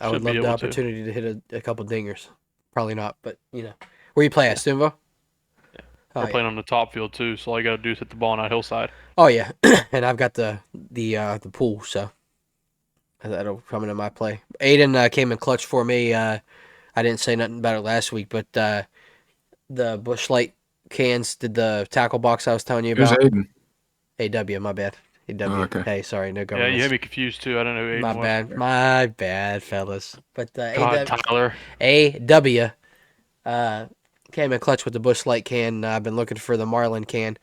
I Should would be love the able to. opportunity to hit a couple dingers. Probably not, but where you play at Stoneville? Yeah. Oh, We're yeah. playing on the top field too, so all you gotta do is hit the ball on that hillside. Oh yeah, and I've got the pool, so that'll come into my play. Aiden came in clutch for me. I didn't say nothing about it last week, but the Busch Light cans did the tackle box I was telling you Who's about. Aiden? AW, my bad. AW. Oh, okay. Hey, sorry, no Yeah, government. you had me confused too. I don't know who Aiden My was. bad. My bad, fellas. But God, Tyler. AW came in clutch with the Busch Light can. I've been looking for the Marlin can,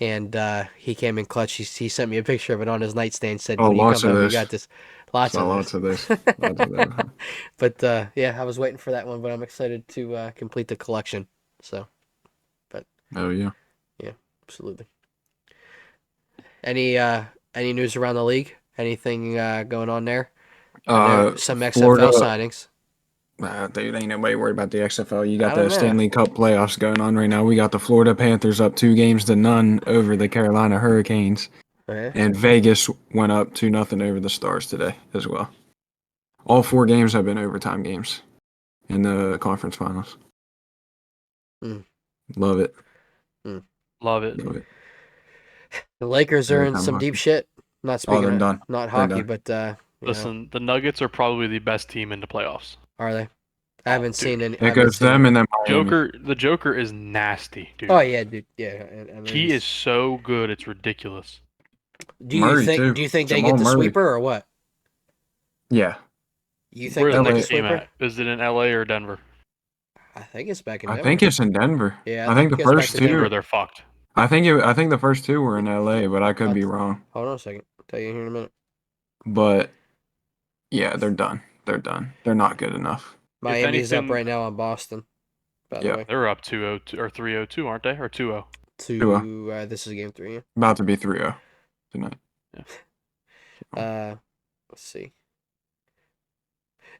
and he came in clutch. He sent me a picture of it on his nightstand. Said, Oh, "When you lots come of home, you this. got this." Lots Saw of lots of this. this. Lots of that. But yeah, I was waiting for that one, but I'm excited to complete the collection. So, Oh yeah. absolutely. Any news around the league? Anything going on there? I know some XFL Florida. signings. Dude, ain't nobody worried about the XFL. You I got don't the know. Stanley Cup playoffs going on right now. We got the Florida Panthers up 2-0 over the Carolina Hurricanes, Yeah. and Vegas went up 2-0 over the Stars today as well. All 4 games have been overtime games in the conference finals. Mm. Love it. Love it. Love it. The Lakers are in Overtime some hockey. deep shit. Not speaking they're of done. not They're hockey, done. but Listen, the Nuggets are probably the best team in the playoffs. are they? I haven't dude, seen any. I It haven't goes seen them any. and then Miami. The Joker is nasty, dude. Oh yeah, dude. Yeah, and He is so good, it's ridiculous. Do you Murray, think? too. Do you think they Jamal get the Murray. sweeper or what? Yeah. You think Where's they the get the next game sweeper? at? Is it in LA or Denver? I think it's back in I Denver. think it's in Denver. Yeah, I think the it goes back first to two. Denver. Denver, they're fucked. I think the first two were in LA, but I could be wrong. Hold on a second. I'll tell you here in a minute. But yeah, they're done. They're done. They're not good enough. Miami's up anything- right now on Boston. By the Yeah. way, They're up 2-0 or 3-0-2, aren't they? Or 2-0. this is game 3. Yeah. About to be 3-0 tonight. Let's see.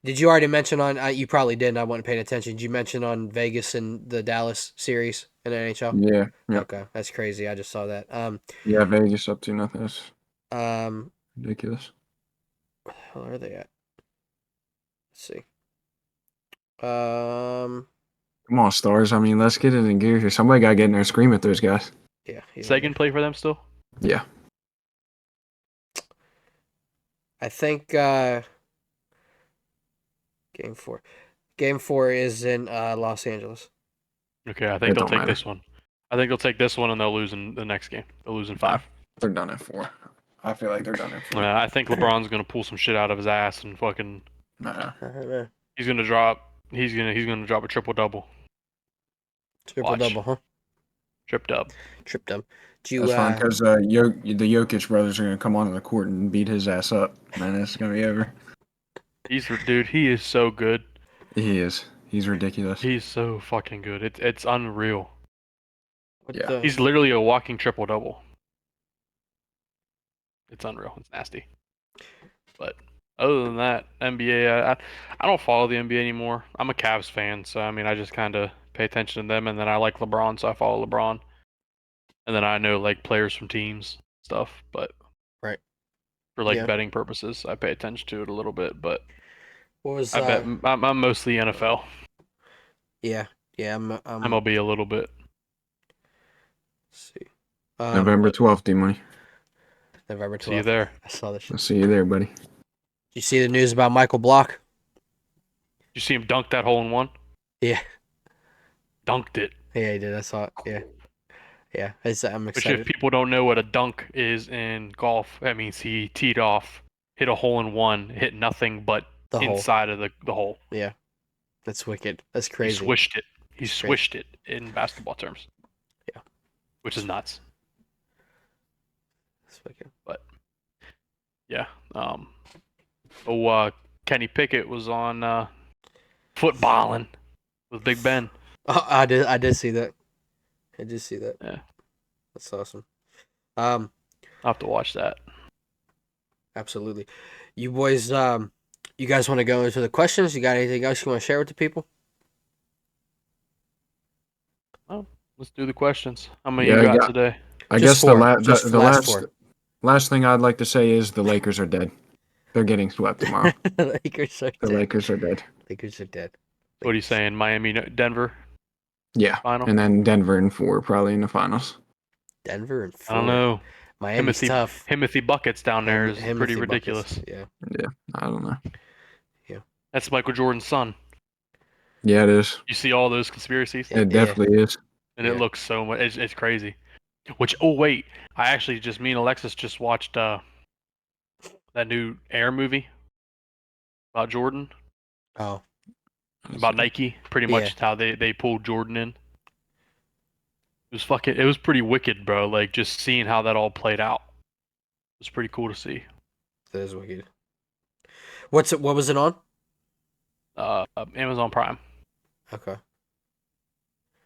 Did you already mention on? You probably didn't. I wasn't paying attention. Did you mention on Vegas and the Dallas series in the NHL? Yeah. Yeah. Okay, that's crazy. I just saw that. Yeah, Vegas up 2-0. That's Um, ridiculous. where are they at? Let's see. Come on, Stars. I mean, let's get it in gear here. Somebody got to get in there and scream at those guys. Yeah. Second play for them still? Yeah. I think game 4. Game 4 is in Los Angeles. Okay, I It think they'll don't take matter. this one. I think they'll take this one and they'll lose in the next game. They'll lose in 5. They're done at 4. I feel like they're done at 4. I think LeBron's gonna pull some shit out of his ass and fucking Nah. he's gonna drop a triple double. Triple double, huh? Tripped up. Tripped up. Do you, That's fine because the Jokic brothers are going to come onto the court and beat his ass up. Man, it's going to be over. Dude, he is so good. He is. He's ridiculous. He's so fucking good. It's unreal. what yeah. the- He's literally a walking triple double. It's unreal. It's nasty. But other than that, NBA, I don't follow the NBA anymore. I'm a Cavs fan, so I mean, I just kind of pay attention to them, and then I like LeBron, so I follow LeBron. And then I know like players from teams stuff, but Right. for like Yeah. betting purposes, I pay attention to it a little bit. But What was I bet I'm mostly NFL, Yeah, I'm MLB a little bit. let's see. November 12th, D-Money. November 12th. See you there. I saw this shit. I'll see you there, buddy. Did you see the news about Michael Block? You see him dunk that hole in one? Yeah. Dunked it. Yeah, he did. I saw it. Yeah. Yeah. I'm Which, excited. if people don't know what a dunk is in golf, that means he teed off, hit a hole in one, hit nothing but The hole. inside of the hole. Yeah. That's wicked. That's He crazy. swished it. He It's crazy. swished it in basketball terms. Yeah. Which is nuts. That's wicked. Yeah. Kenny Pickett was on footballing with Big Ben. Oh, I did see that. I did see that. Yeah. That's awesome. I'll have to watch that. Absolutely. You boys, you guys want to go into the questions? You got anything else you want to share with the people? Let's do the questions. How many Yeah, you I got got- today? I Just guess four. Just the last last four. last thing I'd like to say is the Lakers are dead. They're getting swept tomorrow. The Lakers are The dead. Lakers are dead. Lakers are dead. What are you saying? Miami, Denver Yeah. final? And then Denver and 4 probably in the finals. Denver and 4. I don't know. Miami's Timothy- tough. Timothy Buckets down there is Him- pretty Timothy ridiculous. Buckets. Yeah. I don't know. That's Michael Jordan's son. Yeah, it is. You see all those conspiracies, Yeah. It definitely is. and Yeah. it looks so much. It's crazy. Which, oh wait, I actually just me and Alexis just watched that new Air movie about Jordan, Oh. about Nike. Pretty much how they pulled Jordan in. It was pretty wicked, bro. Like just seeing how that all played out. It was pretty cool to see. That is wicked. What was it on? Amazon Prime. Okay.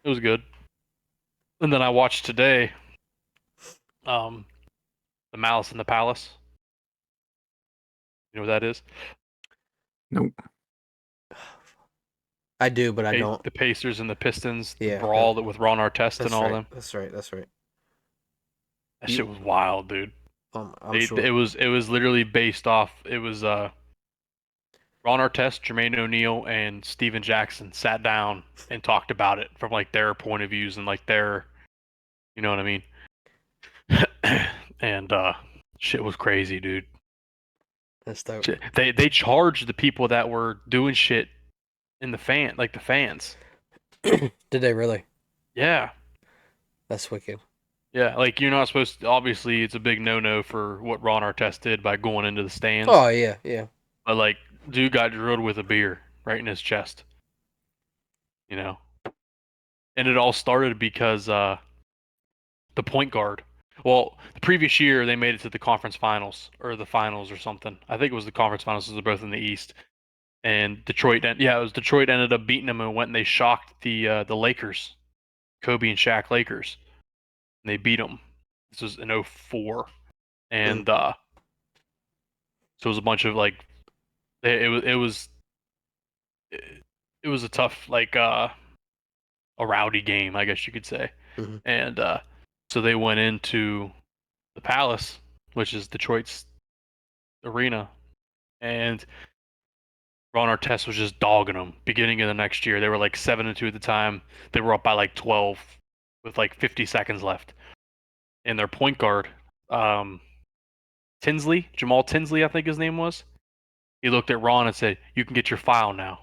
It was good. And then I watched today, The Malice in the Palace. You know what that is? Nope. I do, but I don't. The Pacers and the Pistons, Yeah, the brawl that with Ron Artest That's and all right. them. That's right. That's right. That You- shit was wild, dude. I'm sure. It was literally based off. It was Ron Artest, Jermaine O'Neal, and Steven Jackson sat down and talked about it from like their point of views and like their, you know what I mean. And shit was crazy, dude. That's dope. Shit. They charged the people that were doing shit in the fans. Did they really? Yeah. That's wicked. Yeah, like you're not supposed to, obviously it's a big no-no for what Ron Artest did by going into the stands. Oh yeah, yeah. But like dude got drilled with a beer right in his chest. You know. And it all started because the point guard. Well, the previous year they made it to the conference finals or the finals or something. I think it was the conference finals because they're both in the East. And Detroit, it was Detroit ended up beating them and went and they shocked the Lakers, Kobe and Shaq Lakers, and they beat them. This was in 04, and so it was a bunch of like it was a tough like a rowdy game, I guess you could say, and so they went into the Palace, which is Detroit's arena, and Ron Artest was just dogging them. Beginning of the next year, they were like 7-2 at the time. They were up by like 12 with like 50 seconds left. And their point guard, Tinsley, Jamal Tinsley, I think his name was. He looked at Ron and said, "You can get your foul now."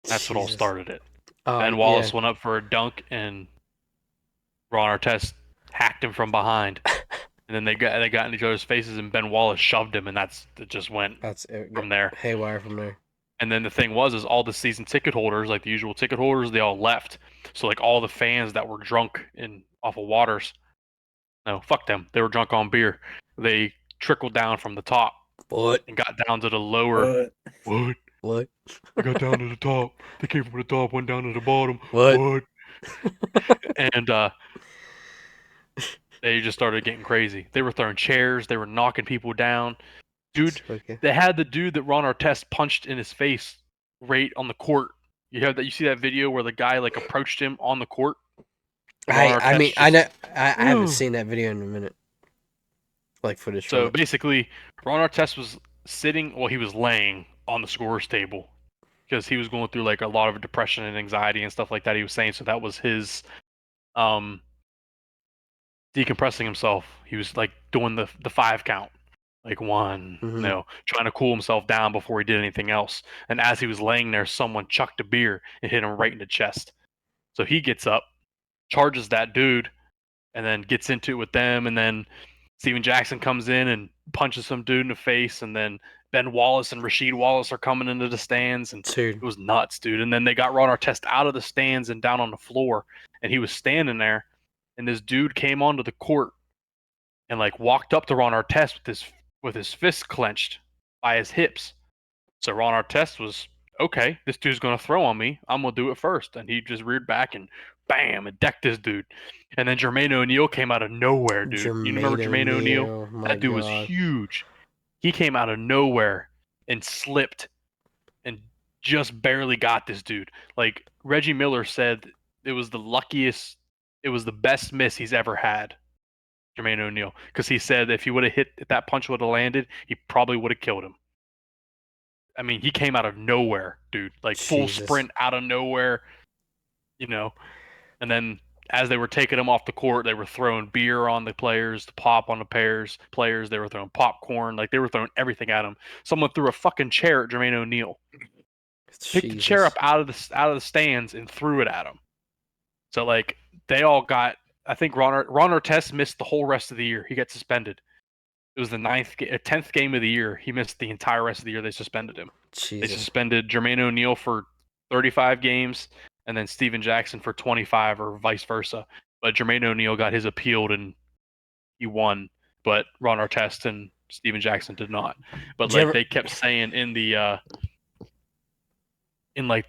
That's what all started it. Ben Wallace went up for a dunk, and Ron Artest hacked him from behind. And then they got in each other's faces, and Ben Wallace shoved him, and it just went from there. Haywire from there. And then the thing was, is all the season ticket holders, like the usual ticket holders, they all left. So like all the fans that were drunk off of Waters, no, fuck them. They were drunk on beer. They trickled down from the top. What? And got down to the lower. What? I got down to the top. They came from the top, went down to the bottom. What? And they just started getting crazy. They were throwing chairs. They were knocking people down. Dude, they had the dude that Ron Artest punched in his face right on the court. You see that video where the guy like approached him on the court? I haven't seen that video in a minute. Like footage. So basically, Ron Artest was sitting, well, he was laying on the scorer's table because he was going through like a lot of depression and anxiety and stuff like that. He was saying, so that was his decompressing himself. He was like doing the 5 count, like 1, trying to cool himself down before he did anything else. And as he was laying there, someone chucked a beer and hit him right in the chest. So he gets up, charges that dude, and then gets into it with them. And then Steven Jackson comes in and punches some dude in the face. And then Ben Wallace and Rasheed Wallace are coming into the stands. And it was nuts, dude. And then they got Ron Artest out of the stands and down on the floor. And he was standing there. And this dude came onto the court and like walked up to Ron Artest with his fist clenched by his hips. So Ron Artest was, okay, this dude's going to throw on me. I'm going to do it first. And he just reared back and bam, and decked this dude. And then Jermaine O'Neal came out of nowhere, dude. You remember Jermaine O'Neal? That dude was huge. He came out of nowhere and slipped and just barely got this dude. Like Reggie Miller said, it was the best miss he's ever had, Jermaine O'Neal. Because he said if that punch would have landed, he probably would have killed him. I mean, he came out of nowhere, dude. Like full sprint out of nowhere, And then as they were taking him off the court, they were throwing beer on the players, to pop on the players. They were throwing popcorn. Like they were throwing everything at him. Someone threw a fucking chair at Jermaine O'Neal. Picked the chair up out of the stands and threw it at him. So like they all got. I think Ron Artest missed the whole rest of the year. He got suspended. It was the 10th game of the year. He missed the entire rest of the year. They suspended him. They suspended Jermaine O'Neal for 35 games, and then Steven Jackson for 25, or vice versa. But Jermaine O'Neal got his appealed, and he won. But Ron Artest and Steven Jackson did not. But they kept saying in the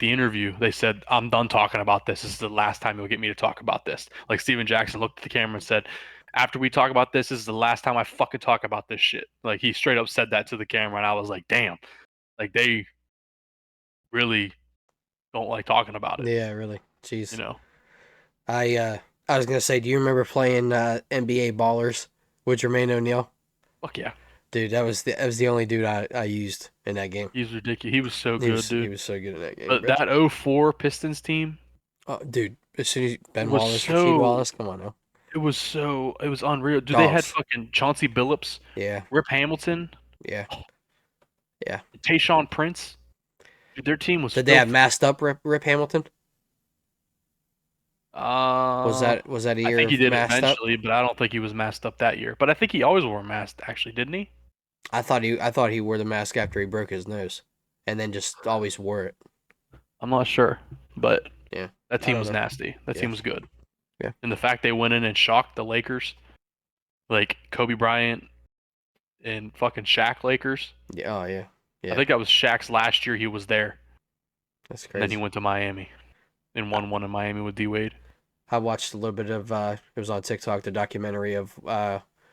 interview, they said, "I'm done talking about this. This is the last time you'll get me to talk about this." Like Steven Jackson looked at the camera and said, "After we talk about this is the last time I fucking talk about this shit." Like he straight up said that to the camera, and I was like, "Damn!" Like they really don't like talking about it. Yeah, really. Jeez. I was gonna say, do you remember playing NBA Ballers with Jermaine O'Neal? Fuck yeah, dude. That was the only dude I used in that game. He's ridiculous. He was so good, dude. He was so good in that game. But that 04 Pistons team, oh, dude. As soon as Ben Wallace, Rasheed Wallace, come on now. It was unreal. Dude, they had fucking Chauncey Billups. Yeah. Rip Hamilton. Yeah. Yeah. Tayshaun Prince. Dude, their team was Did they have filthy. masked up Rip Hamilton? Was Uh, that a I year think he of did masked up? eventually, but I don't think he was masked up that year. But I think he always wore a mask, actually, didn't he? I thought he wore the mask after he broke his nose, and then just always wore it. I'm not sure, but Yeah, that I team don't was know. nasty. That Yeah. team was good. Yeah. And the fact they went in and shocked the Lakers, like Kobe Bryant and fucking Shaq Lakers. Yeah. Oh yeah. I Yeah. think that was Shaq's last year he was there, That's and then he crazy. went to Miami and won one in Miami with D Wade. I watched a little bit of it was on TikTok, the documentary of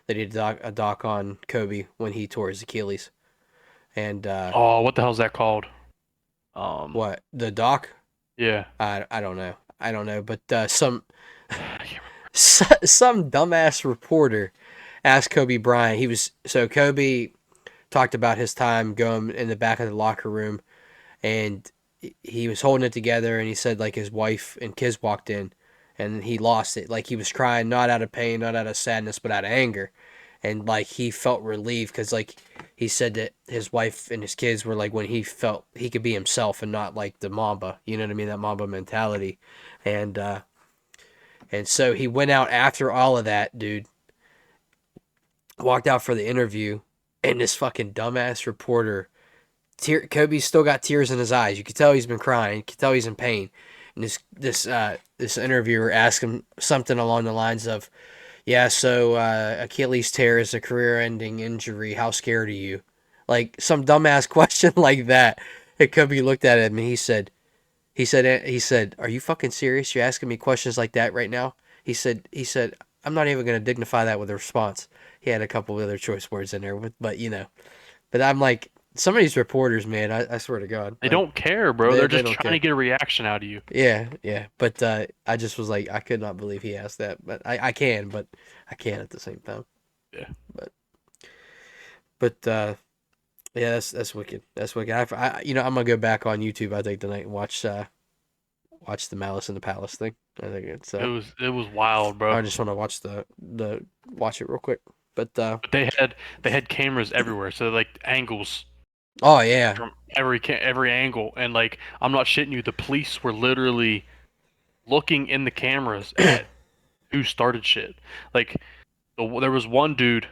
they did a doc on Kobe when he tore his Achilles. And Oh, what the hell's that called? Um, what the doc? yeah. I don't know. I don't know, but some I can't remember. some dumbass reporter asked Kobe Bryant. Kobe talked about his time going in the back of the locker room, and he was holding it together, and he said like his wife and kids walked in, and he lost it. Like he was crying, not out of pain, not out of sadness, but out of anger, and like he felt relieved because like he said that his wife and his kids were like when he felt he could be himself and not like the Mamba. You know what I mean? That Mamba mentality, and uh, and so he went out after all of that, dude. Walked out for the interview, and this fucking dumbass reporter Kobe's still got tears in his eyes. You can tell he's been crying. You can tell he's in pain. And this interviewer asked him something along the lines of, "Yeah, so Achilles tear is a career-ending injury. How scared are you?" Like some dumbass question like that. And Kobe looked at him and he said, "Are you fucking serious? You're asking me questions like that right now?" He said, "I'm not even gonna dignify that with a response." He had a couple of other choice words in there, but you know. But I'm like, some of these reporters, man, I swear to God, They like don't care, bro. they They're they just don't trying to care. get a reaction out of you. Yeah, yeah. But I just was like, I could not believe he asked that. But I can, but I can't at the same time. Yeah. But yeah, that's wicked. That's wicked. I'm gonna go back on YouTube. I think tonight and watch the Malice in the Palace thing. I think it's It was wild, bro. I just want to watch the watch it real quick. But But they had cameras everywhere, so like angles oh yeah, from every angle, and like I'm not shitting you, the police were literally looking in the cameras at who started shit. Like there was one dude,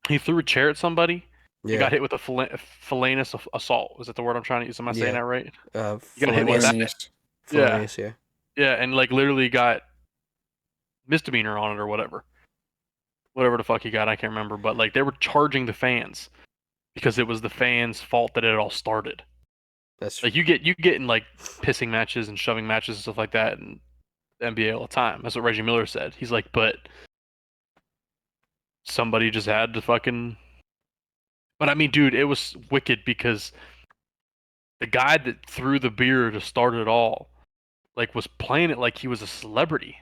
he threw a chair at somebody. He yeah, got hit with a felonious assault. Is that the word I'm trying to use? Am I saying yeah. that right? He got hit with Felonious, that. Felonious. Yeah, felonious, yeah. yeah, and like literally got misdemeanor on it or whatever the fuck he got. I can't remember, but like they were charging the fans because it was the fans' fault that it all started. That's Like you get in like pissing matches and shoving matches and stuff like that in the NBA all the time. That's what Reggie Miller said. He's like, but somebody just had to fucking. But I mean, dude, it was wicked because the guy that threw the beer to start it all, like, was playing it like he was a celebrity.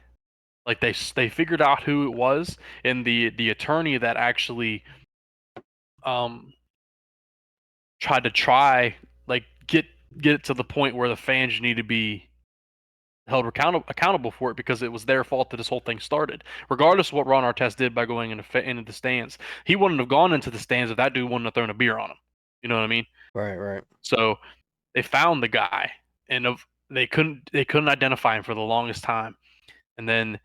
Like they figured out who it was, and the attorney that actually um tried to like get it to the point where the fans need to be held accountable for it because it was their fault that this whole thing started. Regardless of what Ron Artest did by going into the stands, he wouldn't have gone into the stands if that dude wouldn't have thrown a beer on him. You know what I mean? right. So they found the guy, and they couldn't identify him for the longest time, and then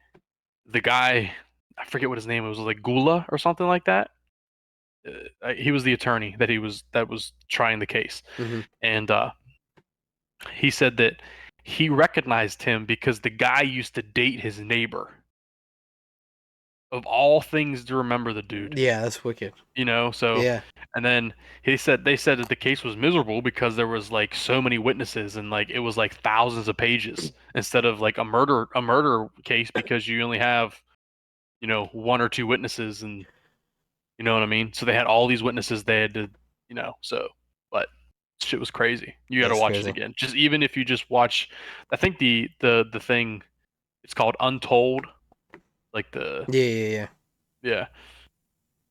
the guy, I forget what his name was, like Gula or something like that. He was the attorney that was trying the case, Hmm. and he said that he recognized him because the guy used to date his neighbor. Of all things to remember the dude, Yeah, that's wicked. so Yeah, and then they said that the case was miserable because there was like so many witnesses and like it was like thousands of pages instead of like a murder case because you only have one or two witnesses, and you know what I mean. So they had all these witnesses they had to so but shit was crazy. You got to that's watch it crazy. again. Just even if you just watch, I think the thing, it's called Untold, like Yeah. yeah,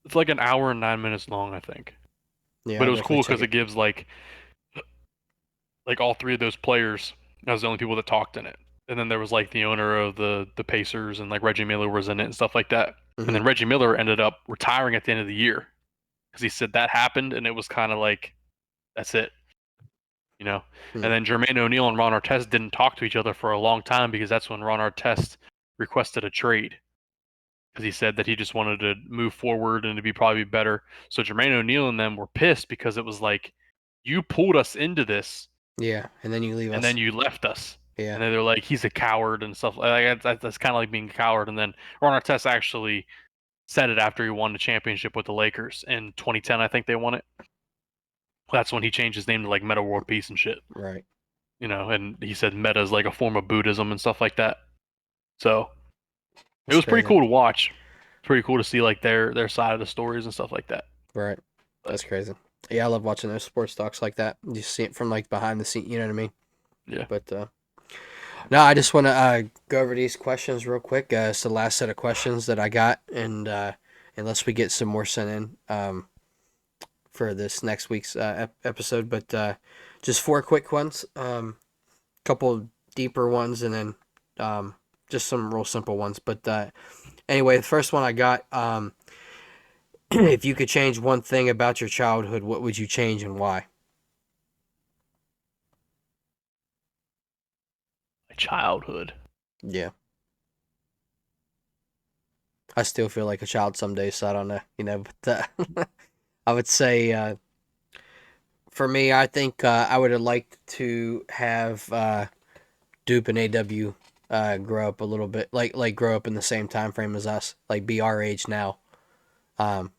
it's like an hour and 9 minutes long, I think. Yeah, But I'll it was definitely cool check because it. it gives like all three of those players as the only people that talked in it. And then there was like the owner of the Pacers, and like Reggie Miller was in it and stuff like that. And Hmm. then Reggie Miller ended up retiring at the end of the year because he said that happened and it was kind of like that's it. you know. Hmm. And then Jermaine O'Neal and Ron Artest didn't talk to each other for a long time because that's when Ron Artest requested a trade because he said that he just wanted to move forward and to be probably better. So Jermaine O'Neal and them were pissed because it was like, you pulled us into this Yeah, and then you leave and us. then you left us. Yeah. And then they're like, he's a coward and stuff. Like that's kind of like being a coward. And then Ron Artest actually said it after he won the championship with the Lakers in 2010. I think they won it. That's when he changed his name to like Meta World Peace and shit. Right. You know, and he said meta is like a form of Buddhism and stuff like that. So it That's was pretty crazy. cool to watch. Pretty cool to see like their side of the stories and stuff like that. Right. That's crazy. Yeah, I love watching those sports talks like that. You see it from like behind the scene. You know what I mean? Yeah. But no, I just want to go over these questions real quick. It's the last set of questions that I got, and unless we get some more sent in for this next week's episode, but just 4 quick ones, couple deeper ones, and then just some real simple ones. But anyway, the first one I got. If you could change one thing about your childhood, what would you change and why? My childhood. Yeah. I still feel like a child some days, so I don't know, but I would say for me, I think I would have liked to have Dupe and AW grow up a little bit, like grow up in the same time frame as us, like be our age now. Um,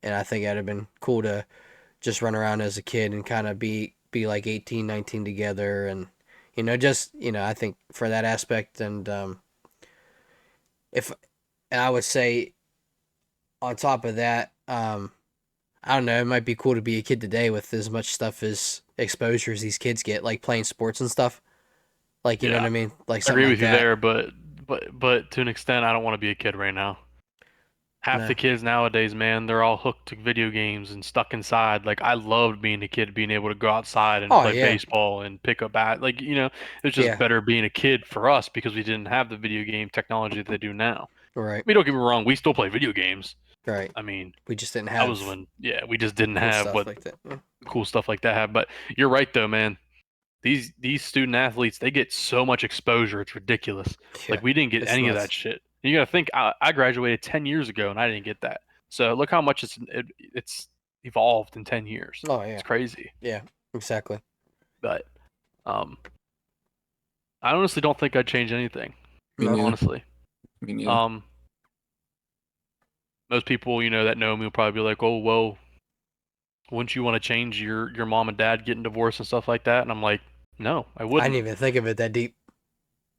and I think it'd have been cool to just run around as a kid and kind of be like 18, 19 together, and just I think for that aspect, and if and I would say on top of that, I don't know, it might be cool to be a kid today with as much stuff as exposure as these kids get, like playing sports and stuff. Like, you know what I mean? Like I something agree like with you that. there, but to an extent, I don't want to be a kid right now. Half No. the kids nowadays, man, they're all hooked to video games and stuck inside. Like I loved being a kid, being able to go outside and Oh play yeah. baseball and pick up bat. Like it's just Yeah. better being a kid for us because we didn't have the video game technology that they do now. Right. I mean, don't get me wrong, we still play video games. Right. I mean, We just didn't that was have when, yeah, we just didn't cool have stuff what like that. Yeah. cool stuff like that have. But you're right though, man. These student athletes, they get so much exposure. It's ridiculous. Yeah. Like we didn't get It's any of nuts. that shit. You gotta think, I graduated 10 years ago and I didn't get that. So look how much it's evolved in 10 years. Oh yeah. It's crazy. Yeah. Exactly. But um, I honestly don't think I'd change anything. Me No. neither. Honestly, Me neither. most people that know me will probably be like, "Oh, well, wouldn't you want to change your mom and dad getting divorced and stuff like that?" And I'm like, "No, I I wouldn't." didn't even think of it that deep.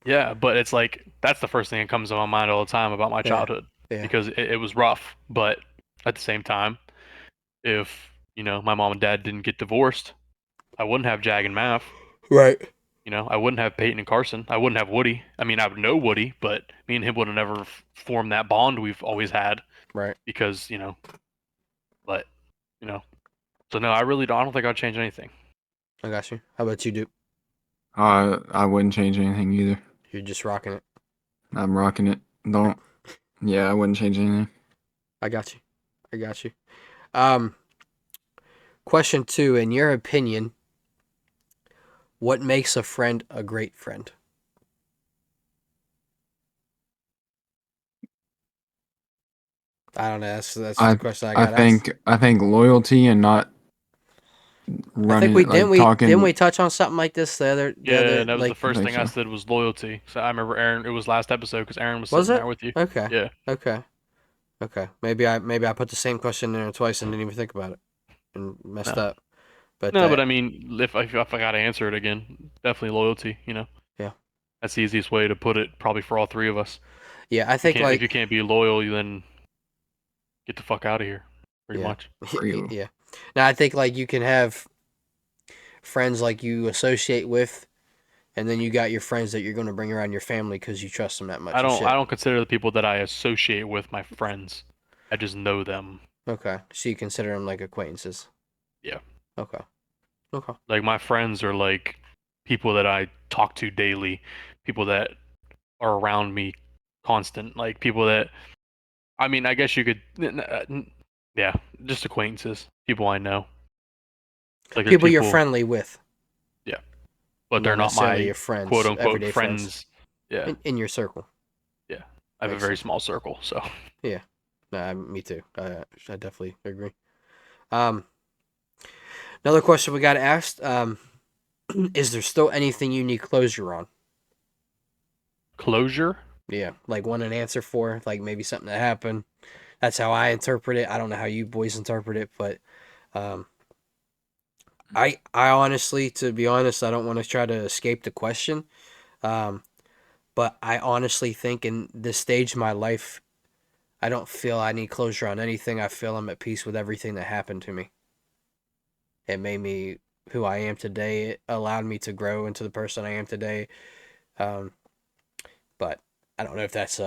Yeah, but it's like that's the first thing that comes to my mind all the time about my Yeah. childhood Yeah. because it was rough. But at the same time, if my mom and dad didn't get divorced, I wouldn't have Jag and Mav. Right. I wouldn't have Peyton and Carson. I wouldn't have Woody. I mean, I would know Woody, but me and him would have never formed that bond we've always had Right. because but so no, I really don't. I don't think I'd change anything. I got you. How about you, Dupe? I wouldn't change anything either. You're just rocking it. I'm rocking it. Don't. Yeah, I wouldn't change anything. I got you. I got you. Um, question 2. In your opinion, what makes a friend a great friend? I don't know. That's the question I got asked. I think loyalty and not running I think we like talking. didn't we touch on something like this the other Yeah, that was the like first think thing I so. said was loyalty. So I remember Aaron. It was last episode because Aaron was Was sitting it? there with you. Okay. Yeah. Okay. Maybe I put the same question in there twice and didn't even think about it and messed No. up. But No, but I mean, if I got to answer it again, definitely loyalty. Yeah. That's the easiest way to put it, probably for all three of us. yeah, I think If you can't be loyal, you then get the fuck out of here. Pretty Yeah. much. Real. yeah. Now I think like you can have friends like you associate with, and then you got your friends that you're going to bring around your family because you trust them that much. I and don't shit. I don't consider the people that I associate with my friends. I just know them. Okay, so you consider them like acquaintances. Yeah. Okay. Okay. Like my friends are like people that I talk to daily, people that are around me constant, like people that I mean, I guess you could yeah, just acquaintances, people I know. Like there's People you're friendly with. but they're not necessarily my your friends, quote unquote everyday friends Yeah, in your circle. yeah. I have a Makes very sense. small circle, so Yeah, me too. I definitely agree. Um, Another question we got asked: is there still anything you need closure on? closure. Yeah, like want an answer for, like maybe something that happened. That's how I interpret it. I don't know how you boys interpret it, but um, I honestly, to be honest, I don't want to try to escape the question. Um, but I honestly think in this stage of my life, I don't feel I need closure on anything. I feel I'm at peace with everything that happened to me. It made me who I am today. It allowed me to grow into the person I am today. Um, but I don't know if that's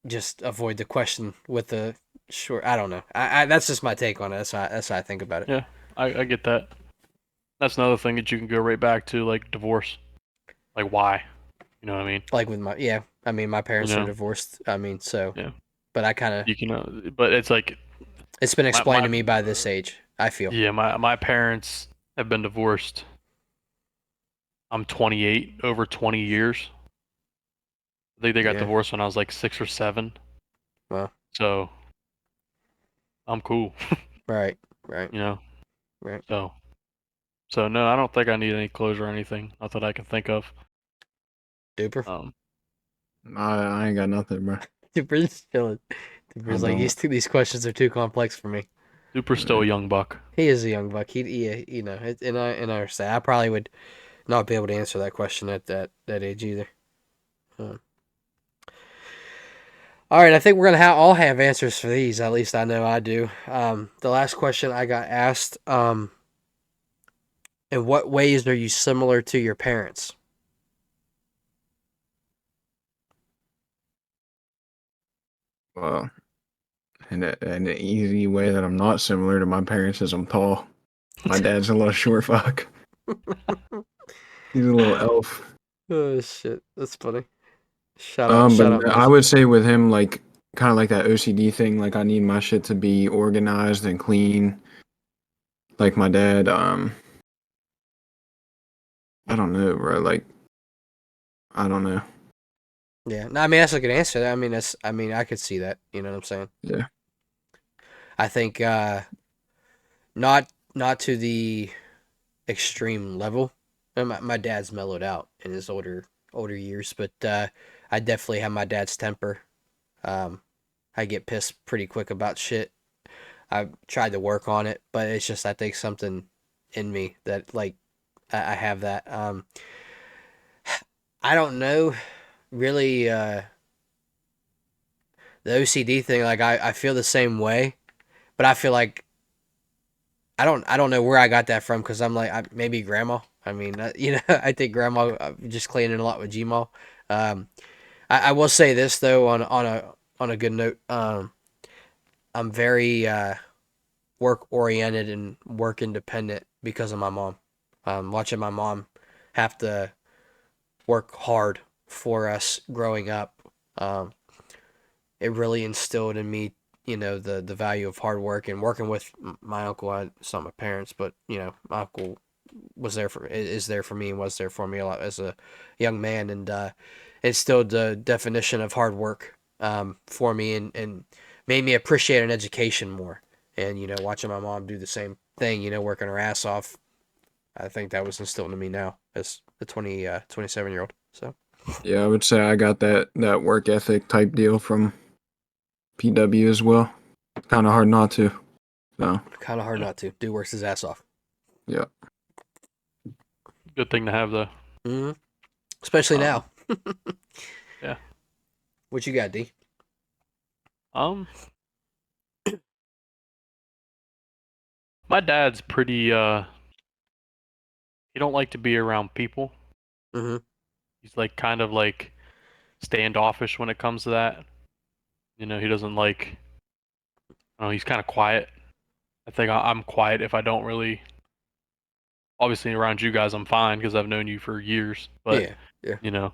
just avoid the question with the short. I don't know. I that's just my take on it. That's how I think about it. Yeah, I get that. That's another thing that you can go right back to, like divorce. Like why? You know what I mean? Like with my yeah. I mean, my You parents are know? divorced. I mean, so Yeah. but I kind of You can, but it's like it's been explained my to me by this age. I feel. yeah, my parents have been divorced. I'm 28, over 20 years. I think they got Yeah. divorced when I was like 6 or 7. Well. So I'm cool, Right. Right. you know. Right. So so no, I don't think I need any closure or anything. Not that I can think of. Duper. Um, I ain't got nothing, bro. Duper's chilling. I Duper's like don't. these questions are too complex for me. Super's still a young buck. He is a young buck. You know, and I understand. I probably would not be able to answer that question at that age either. Um, all right, I think we're gonna all have answers for these. At least I know I do. The last question I got asked: in what ways are you similar to your parents? Well, and the easy way that I'm not similar to my parents is I'm tall. My dad's a little short fuck. He's a little elf. Oh shit, that's funny. Shout out, But I Mars. would say with him, like, kind of like that OCD thing. Like, I need my shit to be organized and clean. Like my dad. I don't know, bro. Like, I don't know. Yeah, no, I mean that's a good answer. I mean that's, I mean I could see that. You know what I'm saying? Yeah. I think not to the extreme level. And my dad's mellowed out in his older years, but I definitely have my dad's temper. Um, I get pissed pretty quick about shit. I've tried to work on it, but it's just I think something in me that like I have that. I don't know really the OCD thing. Like I feel the same way, but I feel like I don't know where I got that from because I'm like maybe grandma. I mean, you know, I think grandma just cleaning a lot with Gmail. Um, I will say this though on a good note. I'm very work oriented and work independent because of my mom. Watching my mom have to work hard for us growing up, um, it really instilled in me, you know, the value of hard work and working with my uncle. It's not my parents, but you know, my uncle is there for me and was there for me a lot as a young man, and instilled the definition of hard work for me, and made me appreciate an education more. And you know, watching my mom do the same thing, you know, working her ass off, I think that was instilled in me now as a 27-year-old. So Yeah, I would say I got that work ethic type deal from PW as well. Kind of hard not to. So, kind of hard Yeah, not to. Dude works his ass off. yeah. good thing to have though. hmm Especially Um, now. yeah. What you got, D? Um, my dad's pretty. He don't like to be around people. hmm He's like kind of like standoffish when it comes to that. You know, he doesn't like. I don't know, he's kind of quiet. I think I'm quiet if I don't really. Obviously, around you guys, I'm fine because I've known you for years. But Yeah. Yeah. you know,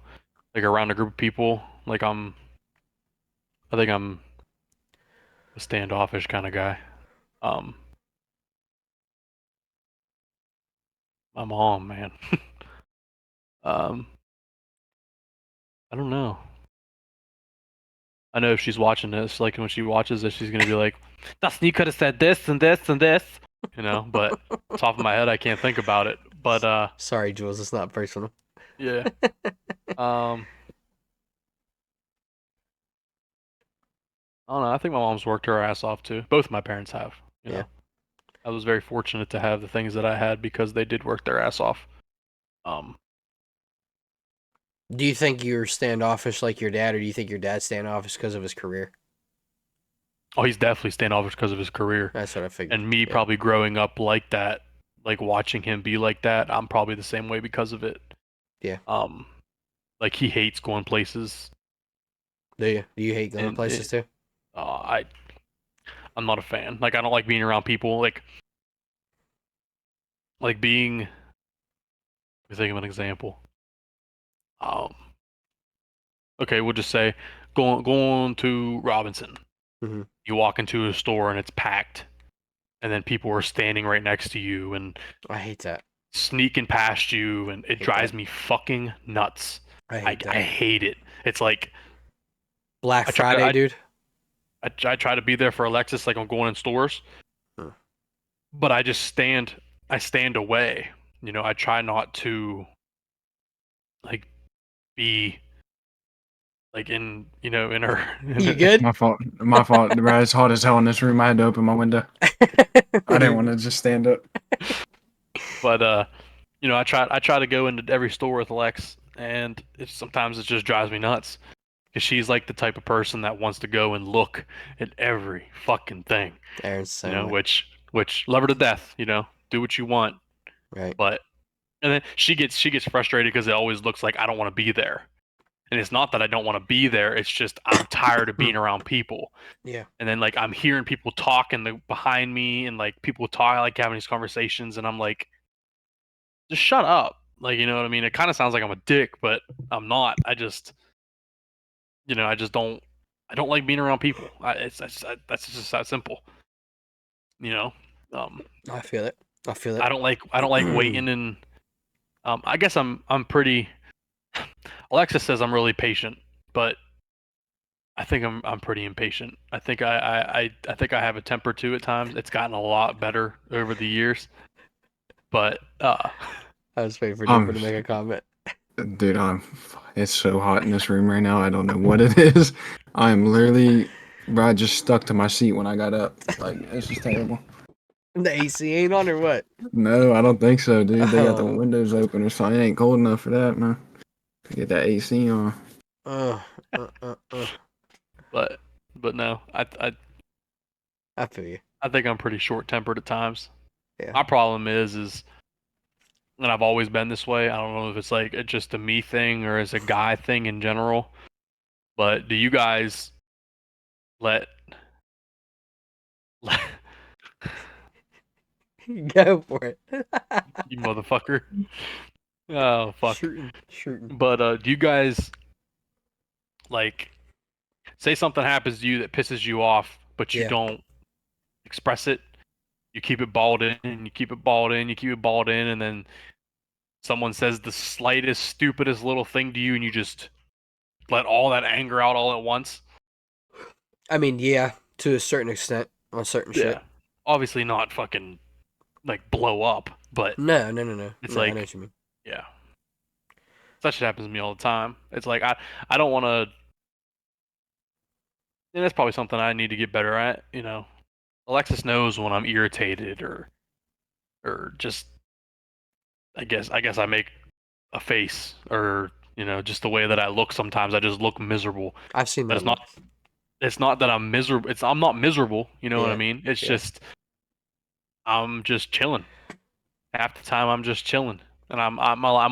like around a group of people, like I'm. I think I'm a standoffish kind of guy. Um, My mom, man. um, I don't know. I know if she's watching this, like when she watches this, she's gonna be like, "Dustin, you could have said this and this and this," But top of my head, I can't think about it. But Sorry, Jules, it's not personal. yeah. Um, I don't know. I think my mom's worked her ass off too. Both my parents have. You Yeah. know, I was very fortunate to have the things that I had because they did work their ass off. Um, Do you think you're standoffish like your dad, or do you think your dad's standoffish because of his career? oh, he's definitely standoffish because of his career, That's what I figured. and me Yeah. probably growing up like that, like watching him be like that. I'm probably the same way because of it. Yeah. Like he hates going places, Do you? Do you hate going and places too? I'm not a fan. Like I don't like being around people. Like being. Let me think of an example. Um, okay, we'll just say going to Robinson. Mhm. You walk into a store and it's packed, and then people are standing right next to you and I hate that. sneaking past you, and it Hate drives that. me fucking nuts. I I hate that. I hate it. It's like Black I try to Friday, dude. I try to be there for Alexis like I'm going in stores, Huh. but I stand away. I try not to like be like in her. You good? My fault. My fault. Bro, it's hot as hell in this room. I had to open my window. I didn't want to just stand up. But I try to go into every store with Alex, and sometimes it just drives me nuts because she's like the type of person that wants to go and look at every fucking thing. Aaron's the same way. Which love her to death. Do what you want, Right. but and then she gets frustrated because it always looks like I don't want to be there. And it's not that I don't want to be there. It's just I'm tired of being around people. Yeah. And then like I'm hearing people talk behind me, and like people talk like having these conversations, and I'm like, just shut up. Like, you know what I mean? It kind of sounds like I'm a dick, but I'm not. I just don't. I don't like being around people. That's just that simple. You know. I feel it. I feel it. I don't like waiting, and I guess I'm pretty. Alexis says I'm really patient, but I think I'm pretty impatient. I think I think I have a temper too at times. It's gotten a lot better over the years, but I was waiting for Dipper to make a comment. Dude, it's so hot in this room right now. I don't know what it is. I'm literally, bro, I just stuck to my seat when I got up. Like, it's just terrible. The AC ain't on or what? No, I don't think so, dude. They got the Oh. windows open or something. It ain't cold enough for that, man. Get that AC on. but no, I feel you. I think I'm pretty short tempered at times. Yeah. My problem is, and I've always been this way. I don't know if it's like just a me thing or it's a guy thing in general. But do you guys let Go for it. you motherfucker? Oh fuck. Shooting. But do you guys like say something happens to you that pisses you off, but you Yeah. don't express it? You keep it balled in, and you keep it balled in, you keep it balled in, and then someone says the slightest, stupidest little thing to you, and you just let all that anger out all at once. I mean, yeah, to a certain extent on certain shit. Obviously not fucking like blow up, but No. it's No, I like, know what you mean. yeah, that shit happens to me all the time. It's like I don't want to. And that's probably something I need to get better at. Alexis knows when I'm irritated or just I guess I make a face, or just the way that I look. Sometimes I just look miserable. I've seen But that. it's not that I'm miserable. I'm not miserable. You know what I Yeah, mean? It's yeah. just I'm just chilling. Half the time I'm just chilling, and I'm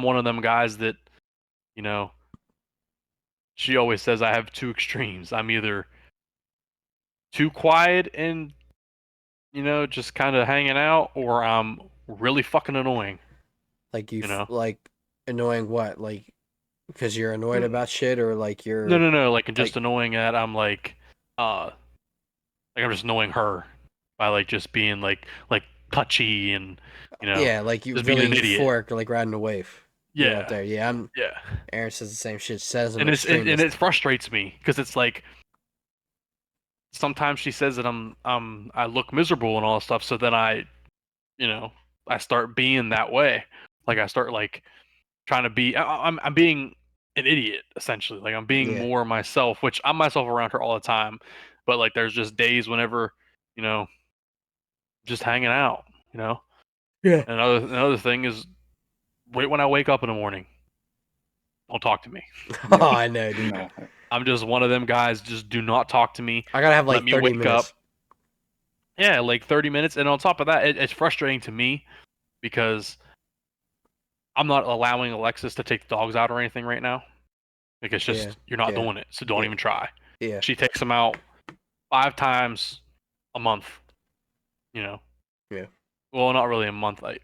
one of them guys that, you know, she always says I have two extremes. I'm either too quiet and just kind of hanging out, or I'm really fucking annoying. Like You know? like annoying what? Like because you're annoyed Mm. about shit, or like you're No. Like just annoying that I'm like I'm just annoying her by like just being like touchy and Yeah, like you just being really an idiot. euphoric, like riding a wave. You're out Yeah, there. Yeah, yeah. Aaron says the same shit. Says I'm And extremist. it frustrates me because it's like sometimes she says that I look miserable and all that stuff. So then I start being that way. Like I start like trying to be. I'm being an idiot essentially. Like I'm being Yeah. more myself, which I'm myself around her all the time. But like there's just days whenever you know just hanging out. You know. Yeah. And another thing is right when I wake up in the morning, don't talk to me. Oh, I know, dude. No. I'm just one of them guys. Just do not talk to me. I gotta have Let like me 30 wake minutes. up. Yeah, like 30 minutes. And on top of that, it's frustrating to me because I'm not allowing Alexis to take the dogs out or anything right now. Like it's just Yeah, you're not yeah, doing it, so don't yeah. even try. Yeah. She takes them out 5 times a month. Yeah. Well, not really a month. Like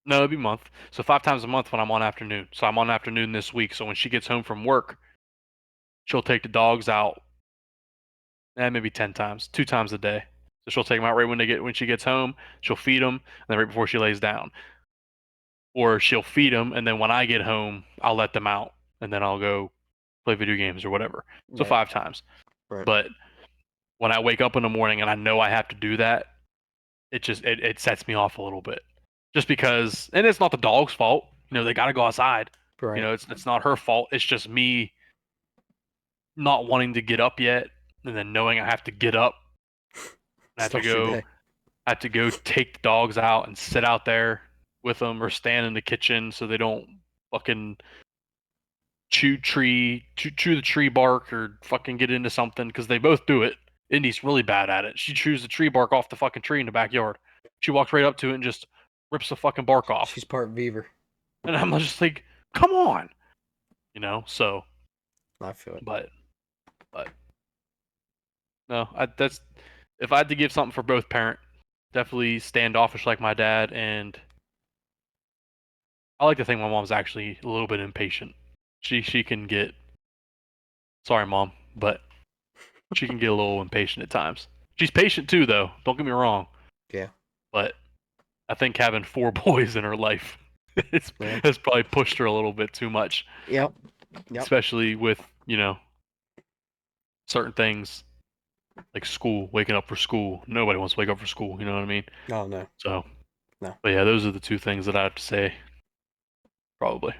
no, it'd be a month. So 5 times a month when I'm on afternoon. So I'm on afternoon this week. So when she gets home from work, she'll take the dogs out. Maybe 10 times, 2 times a day. So she'll take them out right when she gets home. She'll feed them, and then right before she lays down. Or she'll feed them, and then when I get home, I'll let them out, and then I'll go play video games or whatever. So Right. 5 times. Right. But when I wake up in the morning and I know I have to do that, it sets me off a little bit. Just because, and it's not the dog's fault. They got to go outside. Right. It's not her fault. It's just me not wanting to get up yet, and then knowing I have to get up. I have to Starts your go. day. I have to go take the dogs out and sit out there with them, or stand in the kitchen so they don't fucking chew the tree bark, or fucking get into something, because they both do it. Indy's really bad at it. She chews the tree bark off the fucking tree in the backyard. She walks right up to it and just rips the fucking bark off. She's part beaver. And I'm just like, come on, So, I feel it. but no, that's if I had to give something for both parent, definitely standoffish like my dad, and I like to think my mom's actually a little bit impatient. She can get, sorry mom, but she can get a little impatient at times. She's patient too, though. Don't get me wrong. Yeah. But I think having 4 boys in her life Yeah. has probably pushed her a little bit too much. Yep. Especially with certain things like school, waking up for school. Nobody wants to wake up for school. You know what I mean? Oh no. So. No. But yeah, those are the 2 things that I have to say. Probably.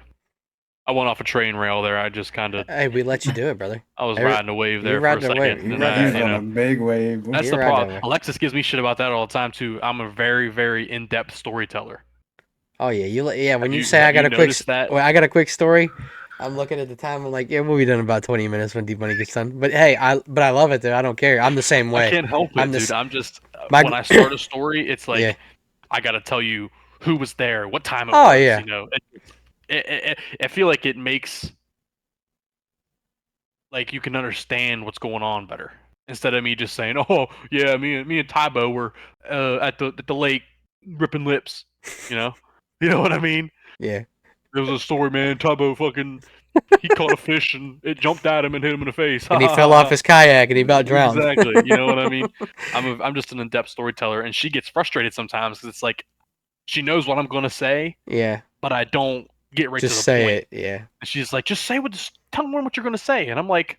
I went off a train rail there. I just kind of. Hey, we let you do it, brother. I was Hey, riding a wave there you're for a riding a second. wave. And You're then He's I, on a big wave. that's You're the right problem. there. Alexis gives me shit about that all the time too. I'm a very, very in-depth storyteller. Oh yeah, yeah. When Have you you- say I have got you a quick, noticed that? well, I got a quick story. I'm looking at the time. I'm like, yeah, we'll be done in about 20 minutes when Deep Money gets done. But hey, I love it though. I don't care. I'm the same way. I can't help it, I'm dude. this- I'm just my- when I start a story, it's like Yeah. I gotta tell you who was there, what time it Oh, was. yeah. I feel like it makes like you can understand what's going on better instead of me just saying, "Oh yeah, me and Tybo were at the lake ripping lips." You know what I mean? Yeah. There was a story, man. Tybo fucking he caught a fish and it jumped at him and hit him in the face. And he fell off his kayak and he about drowned. Exactly. You know what I mean? I'm just an in-depth storyteller, and she gets frustrated sometimes because it's like she knows what I'm gonna say, Yeah. but I don't get right Just to the say point. it. Yeah. And she's like, "Just say tell me what you're gonna say," and I'm like,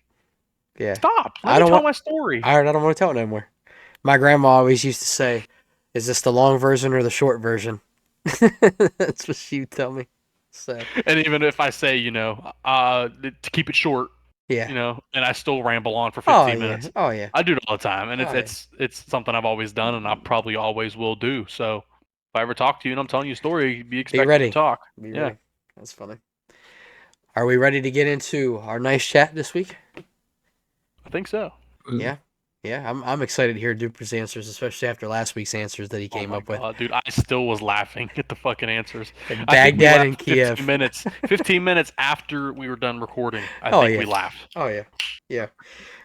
Yeah. "Stop! I Let don't me tell want- my story." I don't want to tell it no more. My grandma always used to say, "Is this the long version or the short version?" That's what she would tell me. So And even if I say, to keep it short, yeah. and I still ramble on for Oh 15 yeah. minutes. Oh yeah. I do it all the time, and Oh, yeah. it's something I've always done, and I probably always will do. So if I ever talk to you and I'm telling you a story, be expected ready. to talk. Be Yeah. ready. That's funny. Are we ready to get into our nice chat this week? I think so. Yeah. Yeah, I'm excited to hear Duper's answers, especially after last week's answers that he came Oh my up with. God, dude, I still was laughing at the fucking answers. And I think we Baghdad laughed and 15 Kiev. minutes. 15 minutes after we were done recording, I Oh, think yeah. we laughed. Oh yeah, yeah.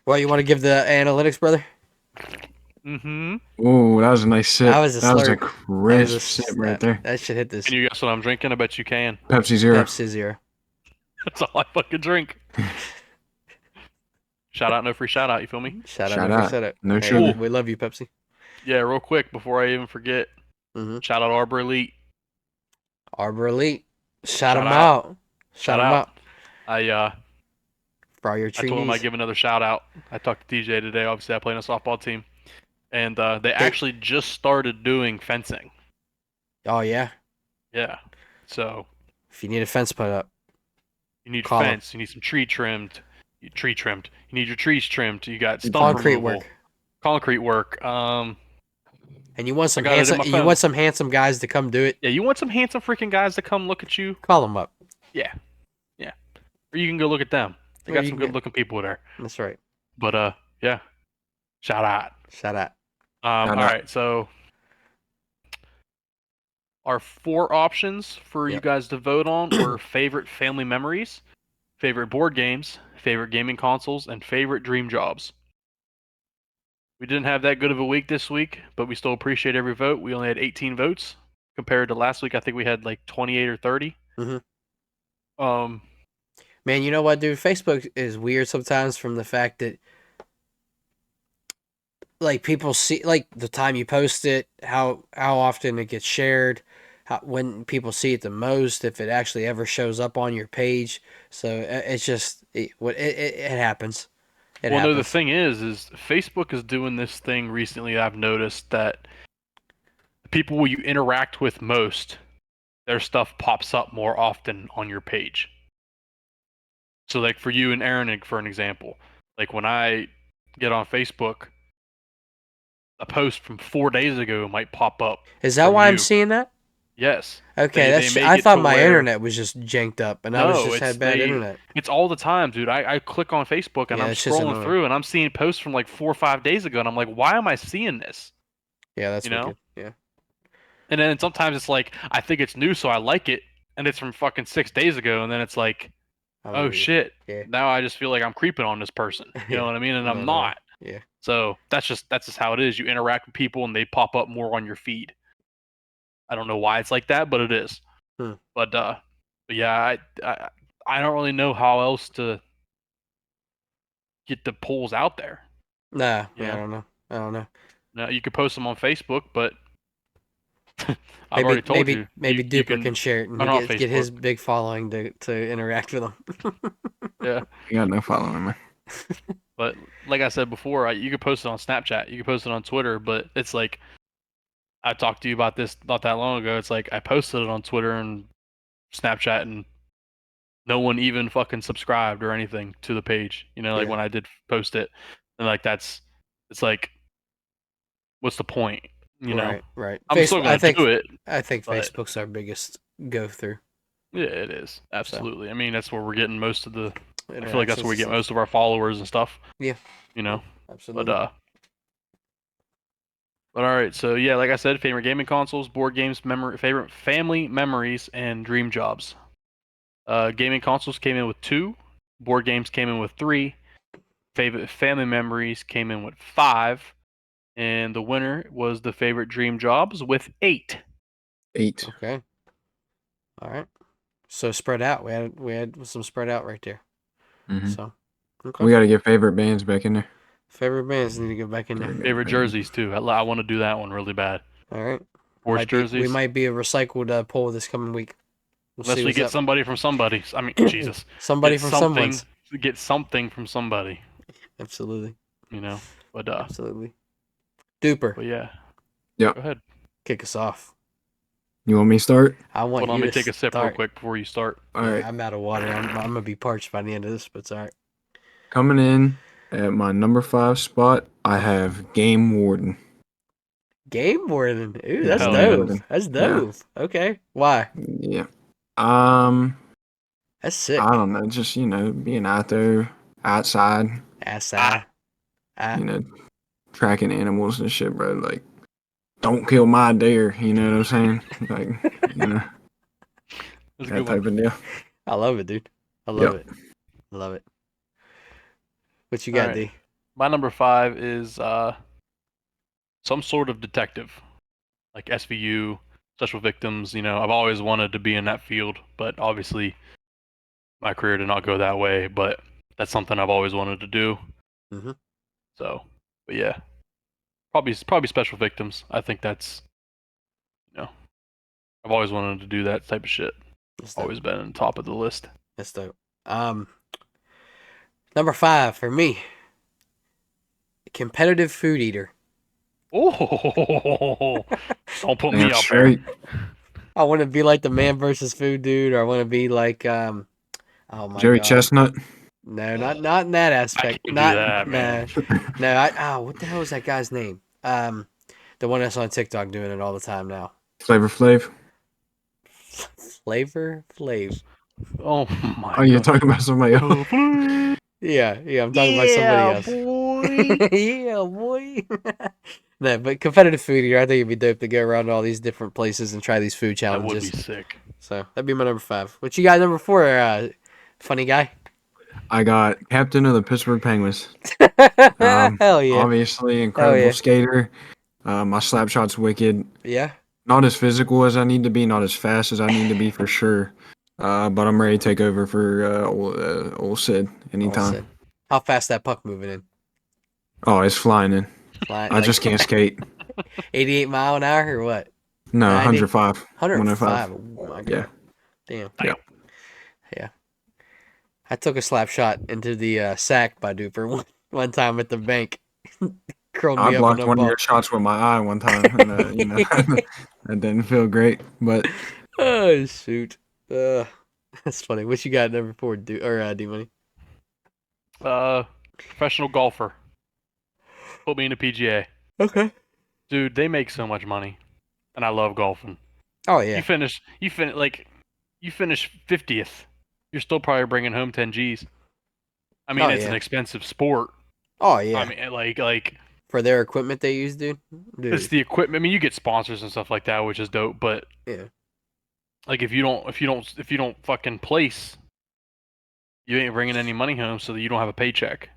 Well, you want to give the analytics, brother? Mm-hmm. Oh, that was a nice sip. That was a That was a slurp. crisp That was a- sip right there. That should hit this Can you guess what I'm drinking? I bet you can. Pepsi Zero. Pepsi Zero. That's all I fucking drink. Shout out, no free shout out. You feel me? Shout Shout out, never out. said it. No Hey, sugar. we love you, Pepsi. Yeah, real quick before I even forget. Mm-hmm. Shout out Arbor Elite. Arbor Elite. Shout Shout them out. out. Shout Shout them out. out I for all your I told him I'd trainees. give another shout out. I talked to TJ today. Obviously, I play in a softball team, and they They- actually just started doing fencing. Oh yeah. Yeah. So If you need a fence put up, you need Call 'em. fence. You need some tree trimmed. You need your trees trimmed. You got stump concrete removal, work, concrete work. and you want some got it in handsome. my You phone. want some handsome guys to come do it. Yeah, you want some handsome freaking guys to come look at you? Call them up. Yeah. Or you can go look at them. They Or got you some can good looking people there. That's right. But yeah. Shout out. Shout out. All Shout out. right, so our 4 options for you Yep. guys to vote on were favorite family memories, favorite board games, favorite gaming consoles, and favorite dream jobs. We didn't have that good of a week this week, but we still appreciate every vote. We only had 18 votes compared to last week. I think we had like 28 or 30. Mhm. Um, Man, you know what, dude? Facebook is weird sometimes from the fact that like people see like the time you post it, how often it gets shared, when people see it the most, if it actually ever shows up on your page. So it's just it happens. It well, no, the happens. thing is Facebook is doing this thing recently. I've noticed that the people you interact with most, their stuff pops up more often on your page. So, like for you and Aaron, for an example, like when I get on Facebook, a post from 4 days ago might pop up. Is that from why I'm you. seeing that? Yes. Okay, They that's. make I it thought to my where- internet was just janked up, and I was No, just had bad internet. It's all the time, dude. I click on Facebook and Yeah, I'm it's just scrolling annoying. through and I'm seeing posts from like 4 or 5 days ago, and I'm like, why am I seeing this? Yeah, that's You know? wicked. Yeah. And then sometimes it's like I think it's new, so I like it, and it's from fucking 6 days ago, and then it's like, oh yeah. shit, Yeah. now I just feel like I'm creeping on this person. You Yeah. know what I mean? And No, I'm no. not. Yeah. So that's just how it is. You interact with people and they pop up more on your feed. I don't know why it's like that, but it is. Hmm. But yeah, I don't really know how else to get the polls out there. Nah, Yeah. I don't know. I don't know. Now you could post them on Facebook, but I've already told you. Maybe you Duper can share it and turn off get his Facebook. big following to interact with him. Yeah. You got no following, man. But like I said before, you could post it on Snapchat, you could post it on Twitter, but it's like I talked to you about this not that long ago. It's like I posted it on Twitter and Snapchat, and no one even fucking subscribed or anything to the page. You know, like Yeah. when I did post it, and like it's like, what's the point? You know, Right. I'm still gonna do it. I think but- Facebook's our biggest go through. Yeah, it is absolutely. I mean, that's where we're getting most of the. I feel like that's where we get Interactions. most of our followers and stuff. Yeah. You know, Absolutely. But all right, so yeah, like I said, favorite gaming consoles, board games, favorite family memories, and dream jobs. Gaming consoles came in with 2, board games came in with 3, favorite family memories came in with 5, and the winner was the favorite dream jobs with 8. 8. Okay. All right. So spread out. We had some spread out right there. Mhm. So okay. We got to get favorite bands back in there. Favorite bands need to get back in there. Favorite jerseys too. I want to do that one really bad. All right. Sports jerseys. We might be a recycled poll this coming week. We'll Unless see we what's get up. somebody from somebody. I mean, Jesus. Somebody Get from something- someone's. Get something from somebody. Absolutely. You know. But Absolutely. Duper, but yeah. Yep. Go ahead. kick us off. You want me to start? I want Hold on, you let me to take a sip real start. quick before you start. All right. I'm out of water. I'm gonna be parched by the end of this, but it's all right. Coming in at my number 5 spot, I have Game Warden. Game Warden. Ooh, that's Hell yeah. dope. That's dope. Okay. Why? Yeah. That's sick. I don't know, just being out there, outside, Assai. tracking animals and shit, bro. Like, don't kill my deer. You know what I'm saying? Like, That's a that good type one. of deal. I love it, dude. I love Yep. it. I love it. What you got, Alright. D? My number 5 is some sort of detective, like SVU, special victims. You know, I've always wanted to be in that field, but obviously my career did not go that way. But that's something I've always wanted to do. Mhm. So, but yeah, probably special victims. I think that's I've always wanted to do that type of shit. That's dope. Always been on top of the list. That's dope. Number 5 for me, competitive food eater. Oh, don't put me Damn up straight. there. I want to be like the Man versus Food dude, or I want to be like oh my Jerry god, Chestnut. no, not in that aspect. can't do Not that, man. no. What the hell is that guy's name? The one that's on TikTok doing it all the time now. Flavor Flav. Flavor Flav. Oh my Oh, you're god. talking about somebody else. Yeah, I'm talking about somebody else. boy. Yeah, boy. No, but competitive food eater, I think it'd be dope to go around to all these different places and try these food That would be challenges. sick. So that'd be my number 5. What you got number 4? Funny guy. I got captain of the Pittsburgh Penguins. Hell yeah. Obviously, incredible yeah. skater. My slap shot's wicked. Yeah. Not as physical as I need to be, not as fast as I need to be for sure. But I'm ready to take over for old Sid anytime. Sid. How fast that puck moving in? Oh, it's flying in. Flying, I just can't skate. 88 mile an hour or what? No, 90? 105. 105. Oh my god. Yeah. Damn. Yeah. Yeah. I took a slap shot into the sack by Duper one time at the bank. Curled me I up blocked in a one of ball. your shots with my eye one time, and that didn't feel great. But Oh shoot. That's funny. What you got number 4, D Money? Professional golfer. Put me in a PGA. Okay. Dude, they make so much money. And I love golfing. Oh yeah. You finish 50th. You're still probably bringing home 10 G's. I mean, it's an expensive sport. Oh yeah. I mean, like for their equipment they use, dude. It's the equipment. I mean, you get sponsors and stuff like that, which is dope. But yeah, like if you don't fucking place, you ain't bringing any money home, so that you don't have a paycheck.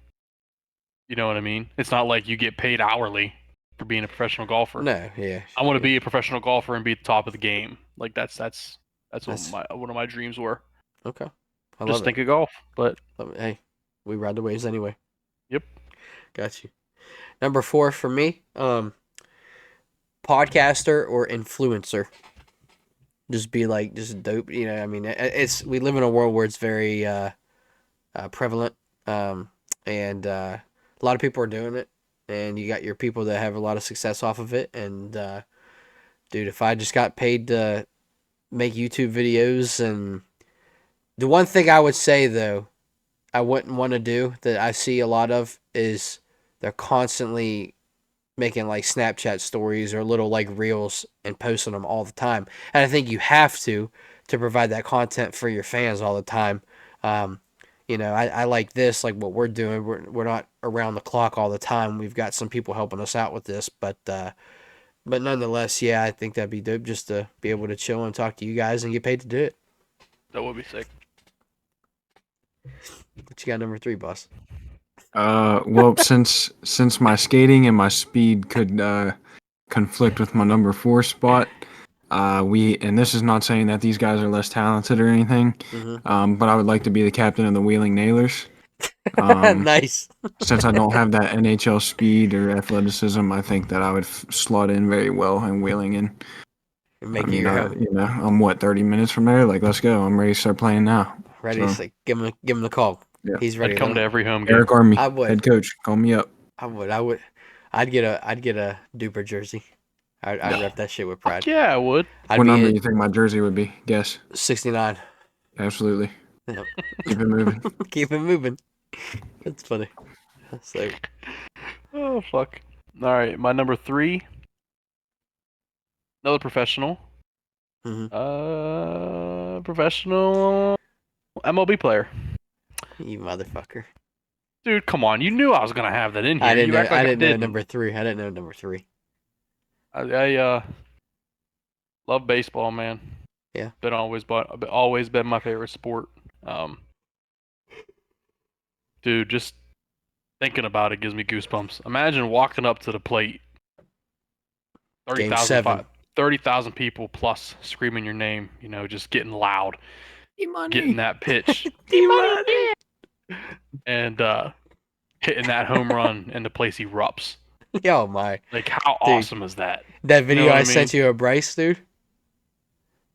You know what I mean? It's not like you get paid hourly for being a professional golfer. No, yeah. I want to be a professional golfer and be at the top of the game. Like that's what one of my dreams were. Okay. I Just love think of golf, but hey, we ride the waves anyway. Yep. Got you. Number 4 for me, podcaster or influencer. Just be like, just dope. You know, I mean, we live in a world where it's very prevalent, and a lot of people are doing it, and you got your people that have a lot of success off of it. And dude, if I just got paid to make YouTube videos, and the one thing I would say though, I wouldn't want to do that I see a lot of is they're constantly making like Snapchat stories or little like reels and posting them all the time. And I think you have to provide that content for your fans all the time. You know, I like this, like what we're doing. We're not around the clock all the time. We've got some people helping us out with this, but nonetheless, yeah, I think that'd be dope just to be able to chill and talk to you guys and get paid to do it. that would be sick. What you got number 3, boss? well, since my skating and my speed could conflict with my number 4 spot, and this is not saying that these guys are less talented or anything, but I would like to be the captain of the Wheeling Nailers. Nice. Since I don't have that NHL speed or athleticism, I think that I would slot in very well in Wheeling. And Make it your home. you know, I'm 30 minutes from there. Like, let's go. I'm ready to start playing now. Ready to say, give him the call. Yeah. He's ready. I'd come to every home game. Eric Army, I would. head coach, call me up. I would. I'd get a Duper jersey. I'd rep that shit with pride. Yeah, I would. What number do you think my jersey would be? Guess. 69. Absolutely. Yep. Keep it moving. Keep it moving. That's funny. So, Oh fuck. All right, my number 3. Another professional. Professional MLB player. you motherfucker. Dude, come on! You knew I was gonna have that in here. I didn't You know. act like I didn't know didn't. number 3. I didn't know number 3. I love baseball, man. Yeah. Always been my favorite sport. Dude, just thinking about it gives me goosebumps. Imagine walking up to the plate. Game 7. 30,000 people plus screaming your name, you know, just getting loud. Getting that pitch. And hitting that home run and the place erupts. Oh my. Like, how Dude. awesome is that? That video You know what I I mean? sent you of Bryce, dude?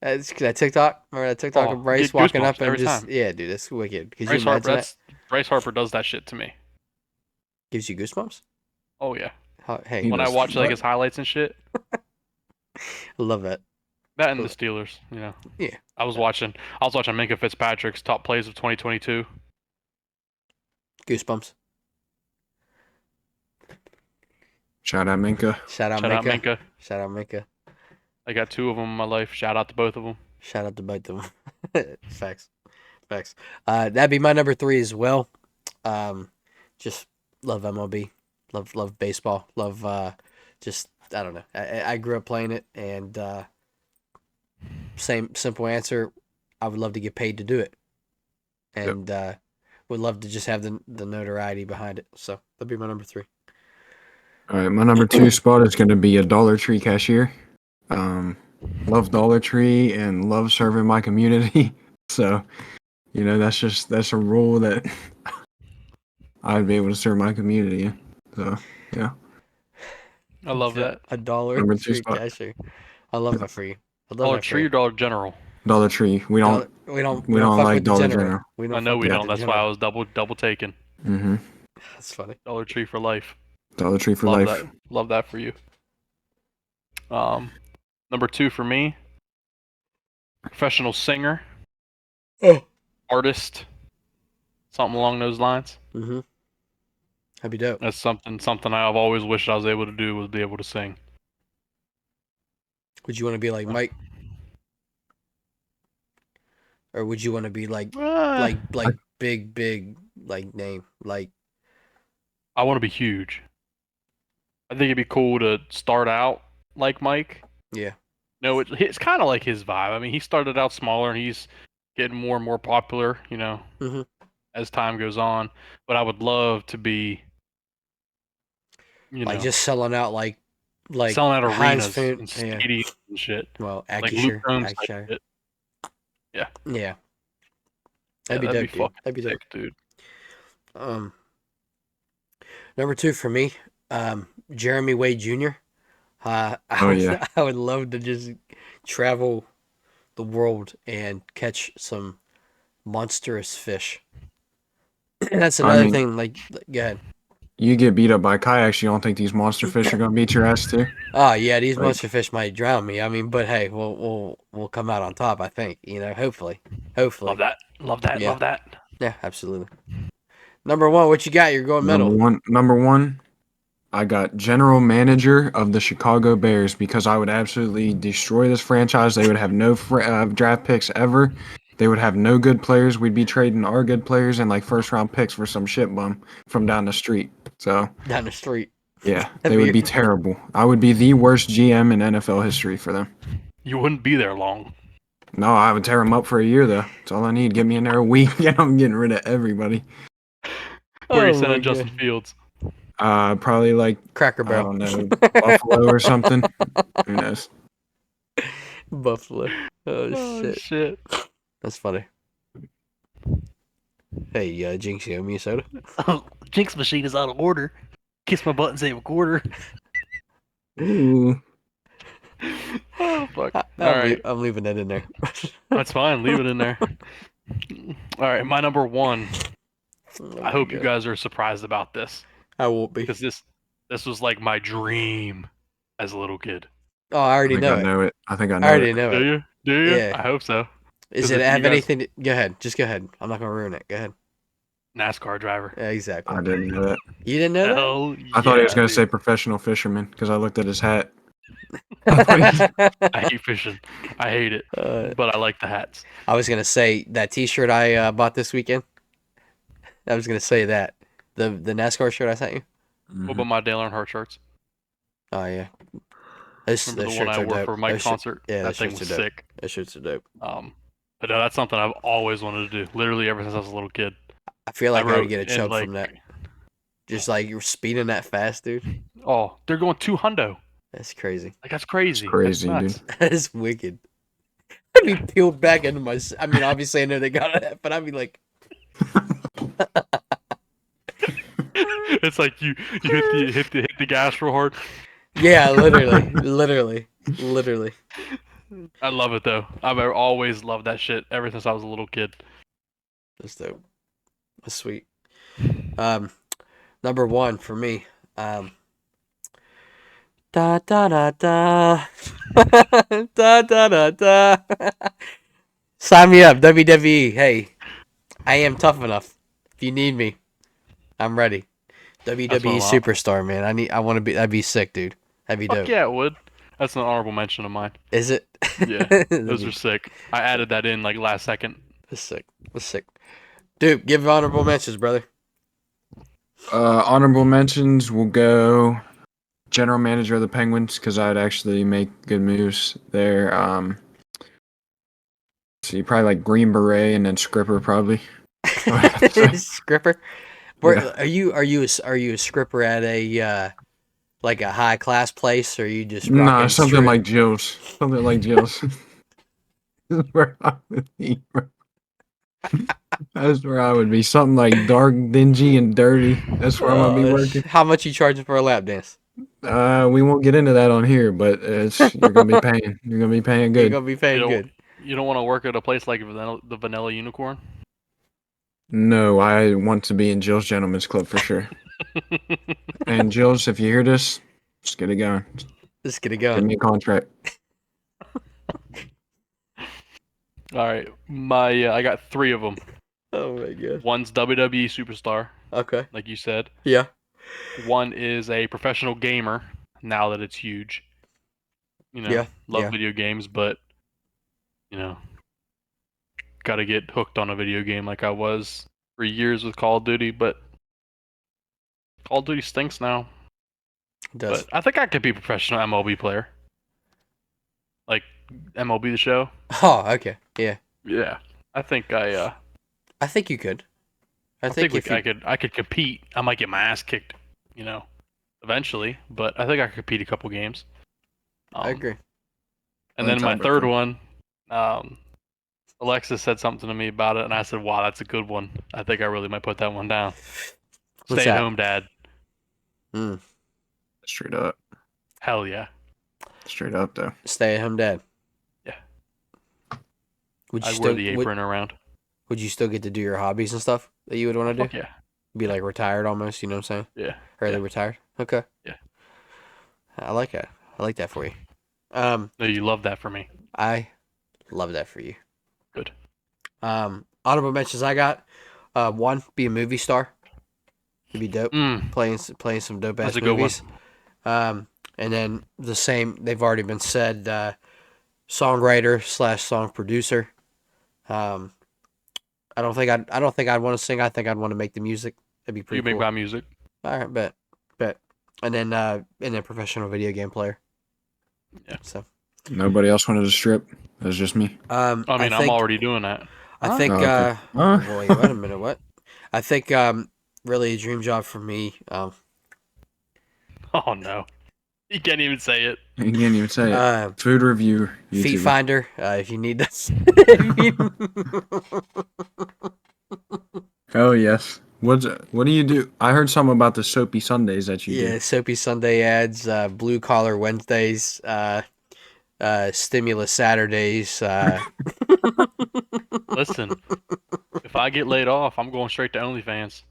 That TikTok. Remember that TikTok Oh, of Bryce get walking goosebumps up and every just time. yeah, dude, that's wicked. Could you Bryce Harper, imagine that? Bryce Harper does that shit to me. Gives you goosebumps. Oh yeah. Hey, He When I does watch like what? his highlights and shit, I love that. that and the Steelers, you know. Yeah. I was watching Minka Fitzpatrick's top plays of 2022. Goosebumps. Shout out Minka. Shout out Shout out Minka. Minka. Shout out Minka. I got 2 of them in my life. Shout out to both of them. Shout out to both of them. Facts. Facts. That'd be my number 3 as well. Just love MLB. Love baseball. Love just I don't know. I grew up playing it, and same simple answer. I would love to get paid to do it, and would love to just have the notoriety behind it. So that'd be my number 3. All right, my number 2 spot is going to be a Dollar Tree cashier. Love Dollar Tree and love serving my community. So, you know, that's a role that I'd be able to serve my community in. So, yeah. I love that. A Dollar Number 2 Tree spot. cashier. I love that for you. I love Dollar that for Tree you. or Dollar General? Dollar Tree. We don't We don't don't fuck like with the Dollar general. General. We don't I know fuck we with don't. the That's why I general. was double taking. Mm-hmm. That's funny. Dollar Tree for life. Dollar Tree for Love life. that. Love that for you. Number 2 for me. Professional singer, Oh. artist, something along those lines. Mm-hmm. That'd be dope. That's something I've always wished I was able to do, was be able to sing. Would you want to be like Mike? Or would you want to be like big like name? Like I want to be huge. I think it'd be cool to start out like Mike. yeah. No, it's kind of like his vibe. I mean, he started out smaller and he's getting more and more popular, you know, Mhm. as time goes on. But I would love to be, you Like know, just selling out like selling out Heinz arenas food. and Yeah. stadiums and shit. Well, Like Luke Acrisure. Combs type Acrisure. shit. Yeah. Yeah. Yeah, That'd be that'd be dope, dude. fucking That'd be dope. sick, dude. Number 2 for me, Jeremy Wade Jr. Oh, yeah. I would love to just travel the world and catch some monstrous fish. That's another mean- thing. Like, go ahead. You get beat up by kayaks, you don't think these monster fish are going to beat your ass too? Oh yeah, these Like- monster fish might drown me. I mean, but hey, we'll come out on top. I think, you know. Hopefully. Love that. Love that. Yeah. Love that. Yeah, absolutely. Number 1, what you got? You're going middle. Number one, I got general manager of the Chicago Bears because I would absolutely destroy this franchise. They would have no draft picks ever. They would have no good players. We'd be trading our good players and like first round picks for some shit bum from down the street. So Down the street. yeah, That'd they be- would be terrible. I would be the worst GM in NFL history for them. You wouldn't be there long. No, I would tear them up for a year though. That's all I need. Get me in there a week and I'm getting rid of everybody. Where are you Oh, my sending Justin God. Fields? Probably like Cracker I Barrel. don't know, Buffalo or something. Who knows? Buffalo. Oh, shit. That's funny. Hey, Jinx, you owe me a soda? Oh, Jinx machine is out of order. Kiss my butt and save a quarter. Ooh. Oh fuck! I'm, All right, I'm leaving that in there. that's fine. Leave it in there. All right, my number 1. Oh, I hope you God. guys are surprised about this I won't be. because this was like my dream as a little kid. Oh, I I already think know I it. know it. I think I I know already it. know Do it. you? Do you? Yeah. I hope so. Is 'Cause it if have you guys- anything? Go ahead. Just go ahead. I'm not gonna ruin it. Go ahead. NASCAR driver. Yeah, exactly. I didn't know that. You didn't know Hell I thought he was yeah, going to dude. say professional fisherman because I looked at his hat. that? I hate fishing. I hate it, but I like the hats. I was gonna say that T-shirt I bought this weekend. I was gonna say that the NASCAR shirt I sent you. What about my Dale Earnhardt shirts? Oh yeah, those Remember the shirts one I are wore dope. for Mike's Those shir- concert? yeah, that those thing shirts was are dope. sick. Those shirts are dope. But no, that's something I've always wanted to do. Literally ever since I was a little kid. I feel like I, wrote would get a in, chub like, from that. Just like you're speeding that fast, dude. Oh, they're going 200. That's crazy. Like that's crazy. crazy, That's nuts. That is wicked. I'd be peeled back into my. I mean, obviously I know they got it, but I'd be like, It's like you hit the gas real hard. yeah, literally. I love it though. I've always loved that shit ever since I was a little kid. That's dope. That's sweet. Number one for me. Da da da da. Da da da da. Sign me up, WWE. Hey, I am tough enough. If you need me, I'm ready. WWE what I'm- superstar, man. I want to be. That'd be sick, dude. That'd be Fuck dope. yeah, it would. That's an honorable mention of mine. Is it? Yeah, That'd those be- are sick. I added that in like last second. That's sick. That's sick. Dude, give honorable mentions, brother. Honorable mentions will go general manager of the Penguins because I'd actually make good moves there. So you probably like Green Beret and then Scripper probably. Scripper. Where Yeah. are you? Are you a scripper at a like a high class place, or are you just Nah, rocking something straight- like Jill's. Something like Jill's. This is where I would be, bro. That's where I would be. Something like dark, dingy, and dirty. That's where I'm gonna be working. How much you charging for a lap dance? We won't get into that on here, but you're gonna be paying. You're gonna be paying You're good. gonna be paying You don't, good. you don't want to work at a place like the Vanilla Unicorn? No, I want to be in Jill's Gentlemen's Club for sure. And Jill's, if you hear this, just get it going. Let's get it Give going. me a contract. All right, I got 3 of them. Oh my god. One's WWE superstar, Okay. like you said. Yeah. One is a professional gamer. Now that it's huge, Yeah, love yeah. video games, but got to get hooked on a video game like I was for years with Call of Duty. But Call of Duty stinks now. It does. But I think I could be a professional MLB player, like MLB the Show. Oh, okay. Yeah. Yeah, I think I think you could. I think think if you, I could compete. I might get my ass kicked, eventually, but I think I could compete a couple games. I agree. And One then my time, third okay. one, Alexis said something to me about it, and I said, "Wow, that's a good one. I think I really might put that one down." What's Stay at that? home, Dad. Straight up. Hell yeah. Straight up, though. Stay at home dad. Yeah. Would you I'd still wear the apron around. would you still get to do your hobbies and stuff that you would want to do? Fuck yeah. Be like retired almost, you know what I'm saying? Yeah. Early Yeah. retired. Okay. Yeah. I like that. I like that for you. No, you love that for me. I love that for you. Good. Honorable mentions I got. One, be a movie star. It'd be dope. Playing some dope ass That's a good one. movies. And then the same. They've already been said. Songwriter / song producer. I don't think I'd want to sing. I think I'd want to make the music. That'd be pretty You make cool. my music. All right, bet. And then professional video game player. Yeah. So. Nobody else wanted to strip. It was just me. I mean, I'm think, already doing that. I think. Oh, okay. Wait a minute. What? I think. Really, a dream job for me. Oh no. You can't even say it. You can't even say it. Food review. Feet YouTuber. Finder. If you need this. Oh yes. What do you do? I heard something about the soapy Sundays that you Yeah, do. Soapy Sunday ads, Blue Collar Wednesdays, Stimulus Saturdays. Listen, if I get laid off, I'm going straight to OnlyFans.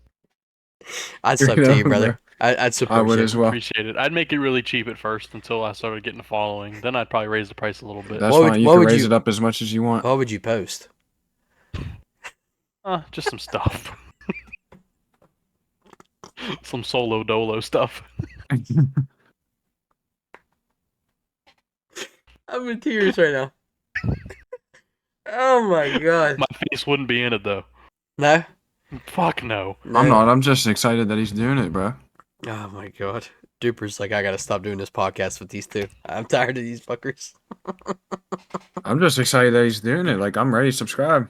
I'd sub to you, brother. I'd support I would you. as well. Appreciate it. I'd make it really cheap at first until I started getting a following. Then I'd probably raise the price a little bit. That's What would- fine. You what can would raise you- it up as much as you want. What would you post? Just some stuff. Some solo dolo stuff. I'm in tears right now. Oh my god. My face wouldn't be in it though. No? Fuck no. I'm not. I'm just excited that he's doing it, bro. Oh my god. Duper's like, I gotta stop doing this podcast with these two. I'm tired of these fuckers. I'm just excited that he's doing it. Like I'm ready to subscribe.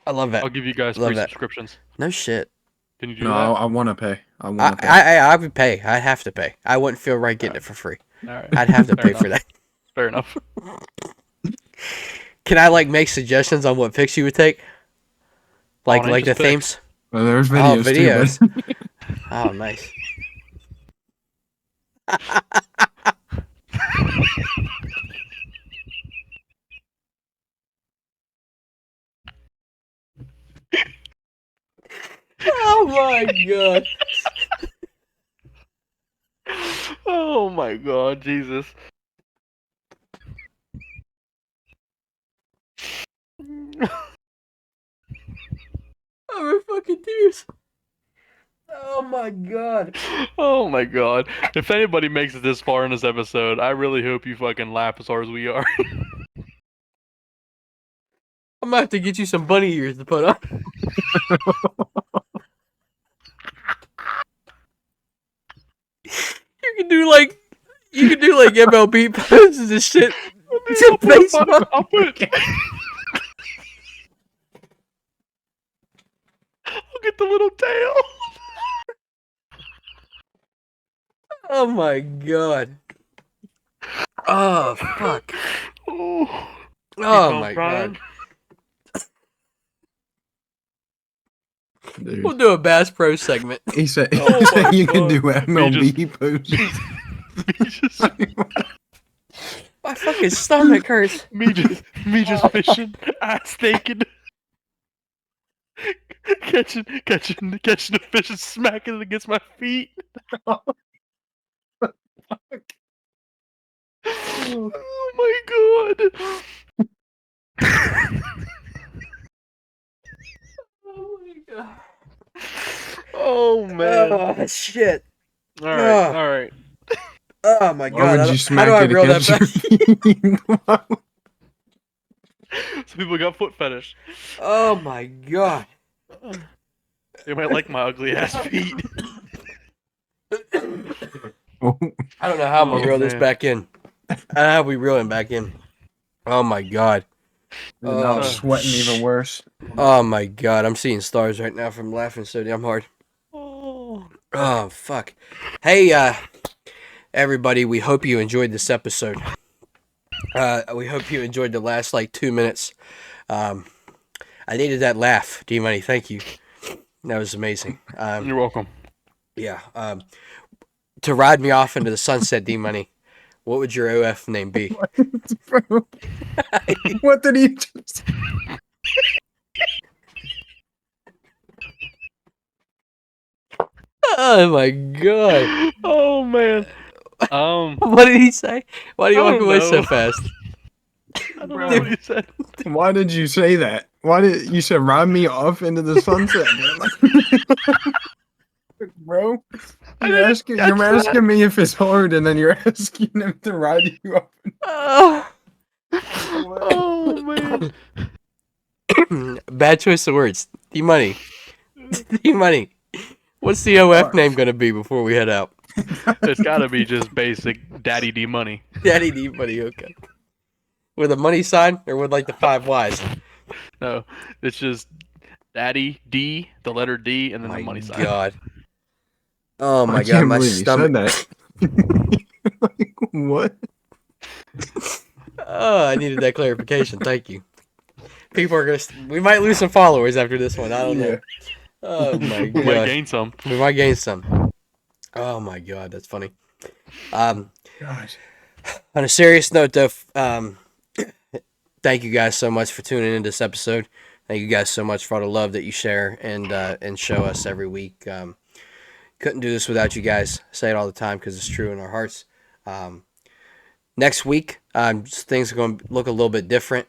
I love that. I'll give you guys Love free that. subscriptions. No shit. Can you do No, that? I want to pay. I want to pay. I would pay. I'd have to pay. I wouldn't feel right getting it for free. All right. I'd have to Fair pay enough. for that. Fair enough. Can I like make suggestions on what pics you would take? Like Oh, like the just pick. themes? Well, there's videos. videos. Too, but Oh, nice. my god. Oh my god, Jesus. I'm in fucking tears. Oh my god. Oh my god. If anybody makes it this far in this episode, I really hope you fucking laugh as hard as we are. I'm gonna have to get you some bunny ears to put on. You can do like MLB poses and shit. To baseball. I'll get the little tail. Oh my god. Oh fuck. Oh, Oh my god. Dude. We'll do a Bass Pro segment. He said, Oh he said my you can God. do MLB poses. My fucking stomach hurts. me just fishing, ass naked, catching the fish and smacking it against my feet. Oh my god. Oh my god. Oh man. Oh shit. All right, Ugh. all right. Oh my Why god. would How you do smack I it reel that against back? your Some people got foot fetish. Oh my god. They might like my ugly ass feet. I don't know how I'm gonna Oh, reel this man. back in. How we reel him back in? Oh my god. Now I'm Oh, sweating even worse. Oh my god. I'm seeing stars right now from laughing so damn hard. Oh. Oh fuck. Hey everybody, we hope you enjoyed this episode. We hope you enjoyed the last like 2 minutes. I needed that laugh, D Money. Thank you. That was amazing. You're welcome. Yeah. To ride me off into the sunset, D Money. What would your OF name be? Bro, what did he just Oh my god. Oh man. What did he say? Why do you I walk don't away so know. fast? I don't know what he said. Why did you say that? Why did you said ride me off into the sunset, bro? You're asking me if it's hard, and then you're asking him to ride you off. Oh. Oh man. Bad choice of words. D Money. D Money. What's the OF name gonna be before we head out? It's gotta be just basic Daddy D money. Daddy D Money, okay. With a money sign or with like the 5 Y's? No, it's just Daddy D, the letter D, and then the money sign. God. Oh my I god, can't my believe stomach. you said that. Like, what? Oh, I needed that clarification. Thank you. People are gonna. We might lose some followers after this one. I don't know. Oh my We might god. gain some. We might gain some. Oh my god, that's funny. Gosh. On a serious note, though, thank you guys so much for tuning in this episode. Thank you guys so much for all the love that you share and show us every week. Couldn't do this without you guys. I say it all the time because it's true in our hearts. Next week, things are going to look a little bit different.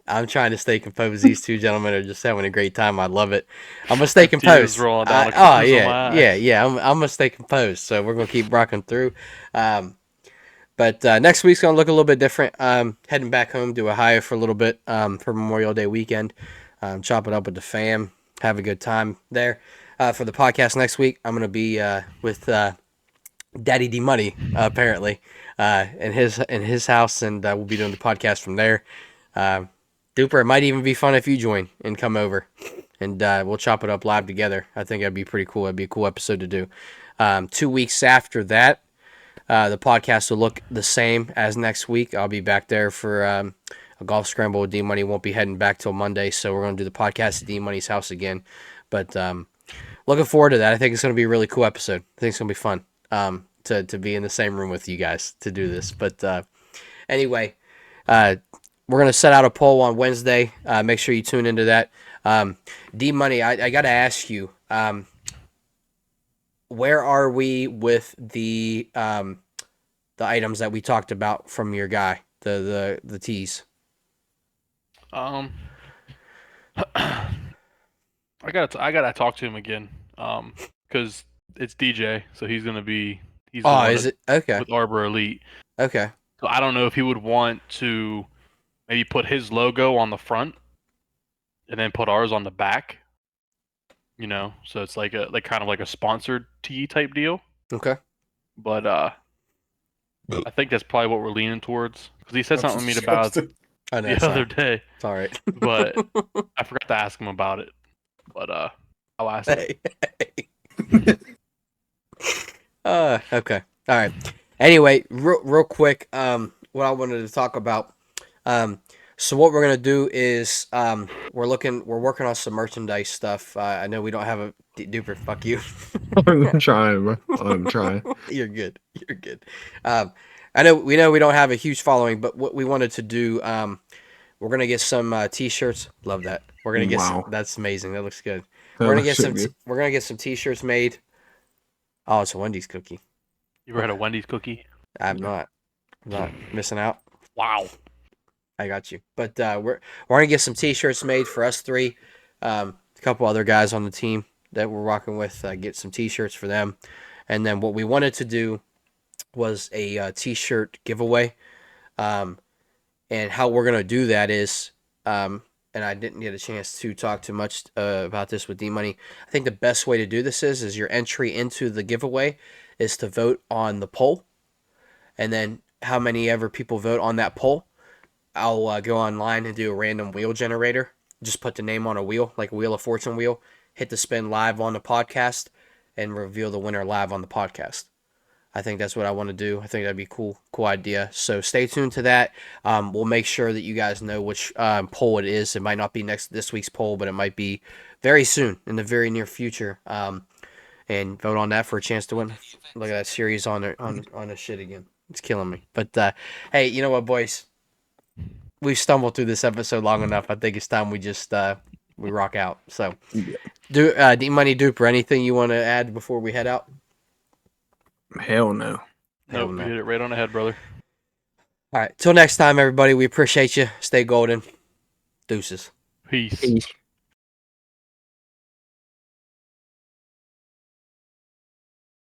I'm trying to stay composed. These two gentlemen are just having a great time. I love it. I'm gonna stay composed. rolling down the Oh corners of my eyes. yeah. I'm gonna stay composed. So we're gonna keep rocking through. But next week's gonna look a little bit different. Heading back home to Ohio for a little bit for Memorial Day weekend. Chop it up with the fam. Have a good time there. For the podcast next week, I'm gonna be with Daddy D Money apparently in his house, and we'll be doing the podcast from there. Duper, it might even be fun if you join and come over, and we'll chop it up live together. I think that'd be pretty cool. It'd be a cool episode to do. 2 weeks after that, the podcast will look the same as next week. I'll be back there for a golf scramble with D Money. Won't be heading back till Monday, so we're going to do the podcast at D Money's house again. But looking forward to that. I think it's going to be a really cool episode. I think it's going to be fun to be in the same room with you guys to do this. But anyway, we're going to set out a poll on Wednesday. Make sure you tune into that. D Money, I got to ask you, where are we with the items that we talked about from your guy, the teas? Um, I gotta talk to him again. Because it's DJ, so he's the Oh, one is that, it okay? with Arbor Elite. Okay. So I don't know if he would want to maybe put his logo on the front and then put ours on the back. So it's like kind of like a sponsored tee type deal. Okay. But I think that's probably what we're leaning towards because he said something to me about I know. the other day, It's all right. but I forgot to ask him about it. But I'll ask him. Hey. Okay. All right. Anyway, real quick, what I wanted to talk about. So what we're gonna do is, we're working on some merchandise stuff. I know we don't have a duper. Fuck you. I'm trying, bro. I'm trying. You're good. You're good. I know we don't have a huge following, but what we wanted to do, we're gonna get some t-shirts. Love that. We're gonna get Wow. that's amazing. That looks good. That We're gonna looks get so some. good. We're gonna get some t-shirts made. Oh, it's a Wendy's cookie. You ever had a Wendy's cookie? I'm not missing out. Wow. I got you. But we're gonna get some t-shirts made for us three. A couple other guys on the team that we're rocking with, get some t-shirts for them. And then what we wanted to do was a t-shirt giveaway. And how we're gonna do that is, and I didn't get a chance to talk too much about this with D Money. I think the best way to do this is your entry into the giveaway is to vote on the poll, and then how many ever people vote on that poll, I'll go online and do a random wheel generator. Just put the name on a wheel, like a Wheel of Fortune wheel, hit the spin live on the podcast, and reveal the winner live on the podcast. I think that's what I want to do. I think that'd be cool idea. So stay tuned to that. We'll make sure that you guys know which poll it is. It might not be this week's poll, but it might be very soon in the very near future. And vote on that for a chance to win. Look at that series on the shit again. It's killing me. But hey, you know what, boys? We've stumbled through this episode long enough. I think it's time we just we rock out. So, D Money Duper, anything you want to add before we head out? Hell no. Hell Nope, no. you hit it right on the head, brother. All right. Till next time, everybody. We appreciate you. Stay golden. Deuces. Peace. Peace.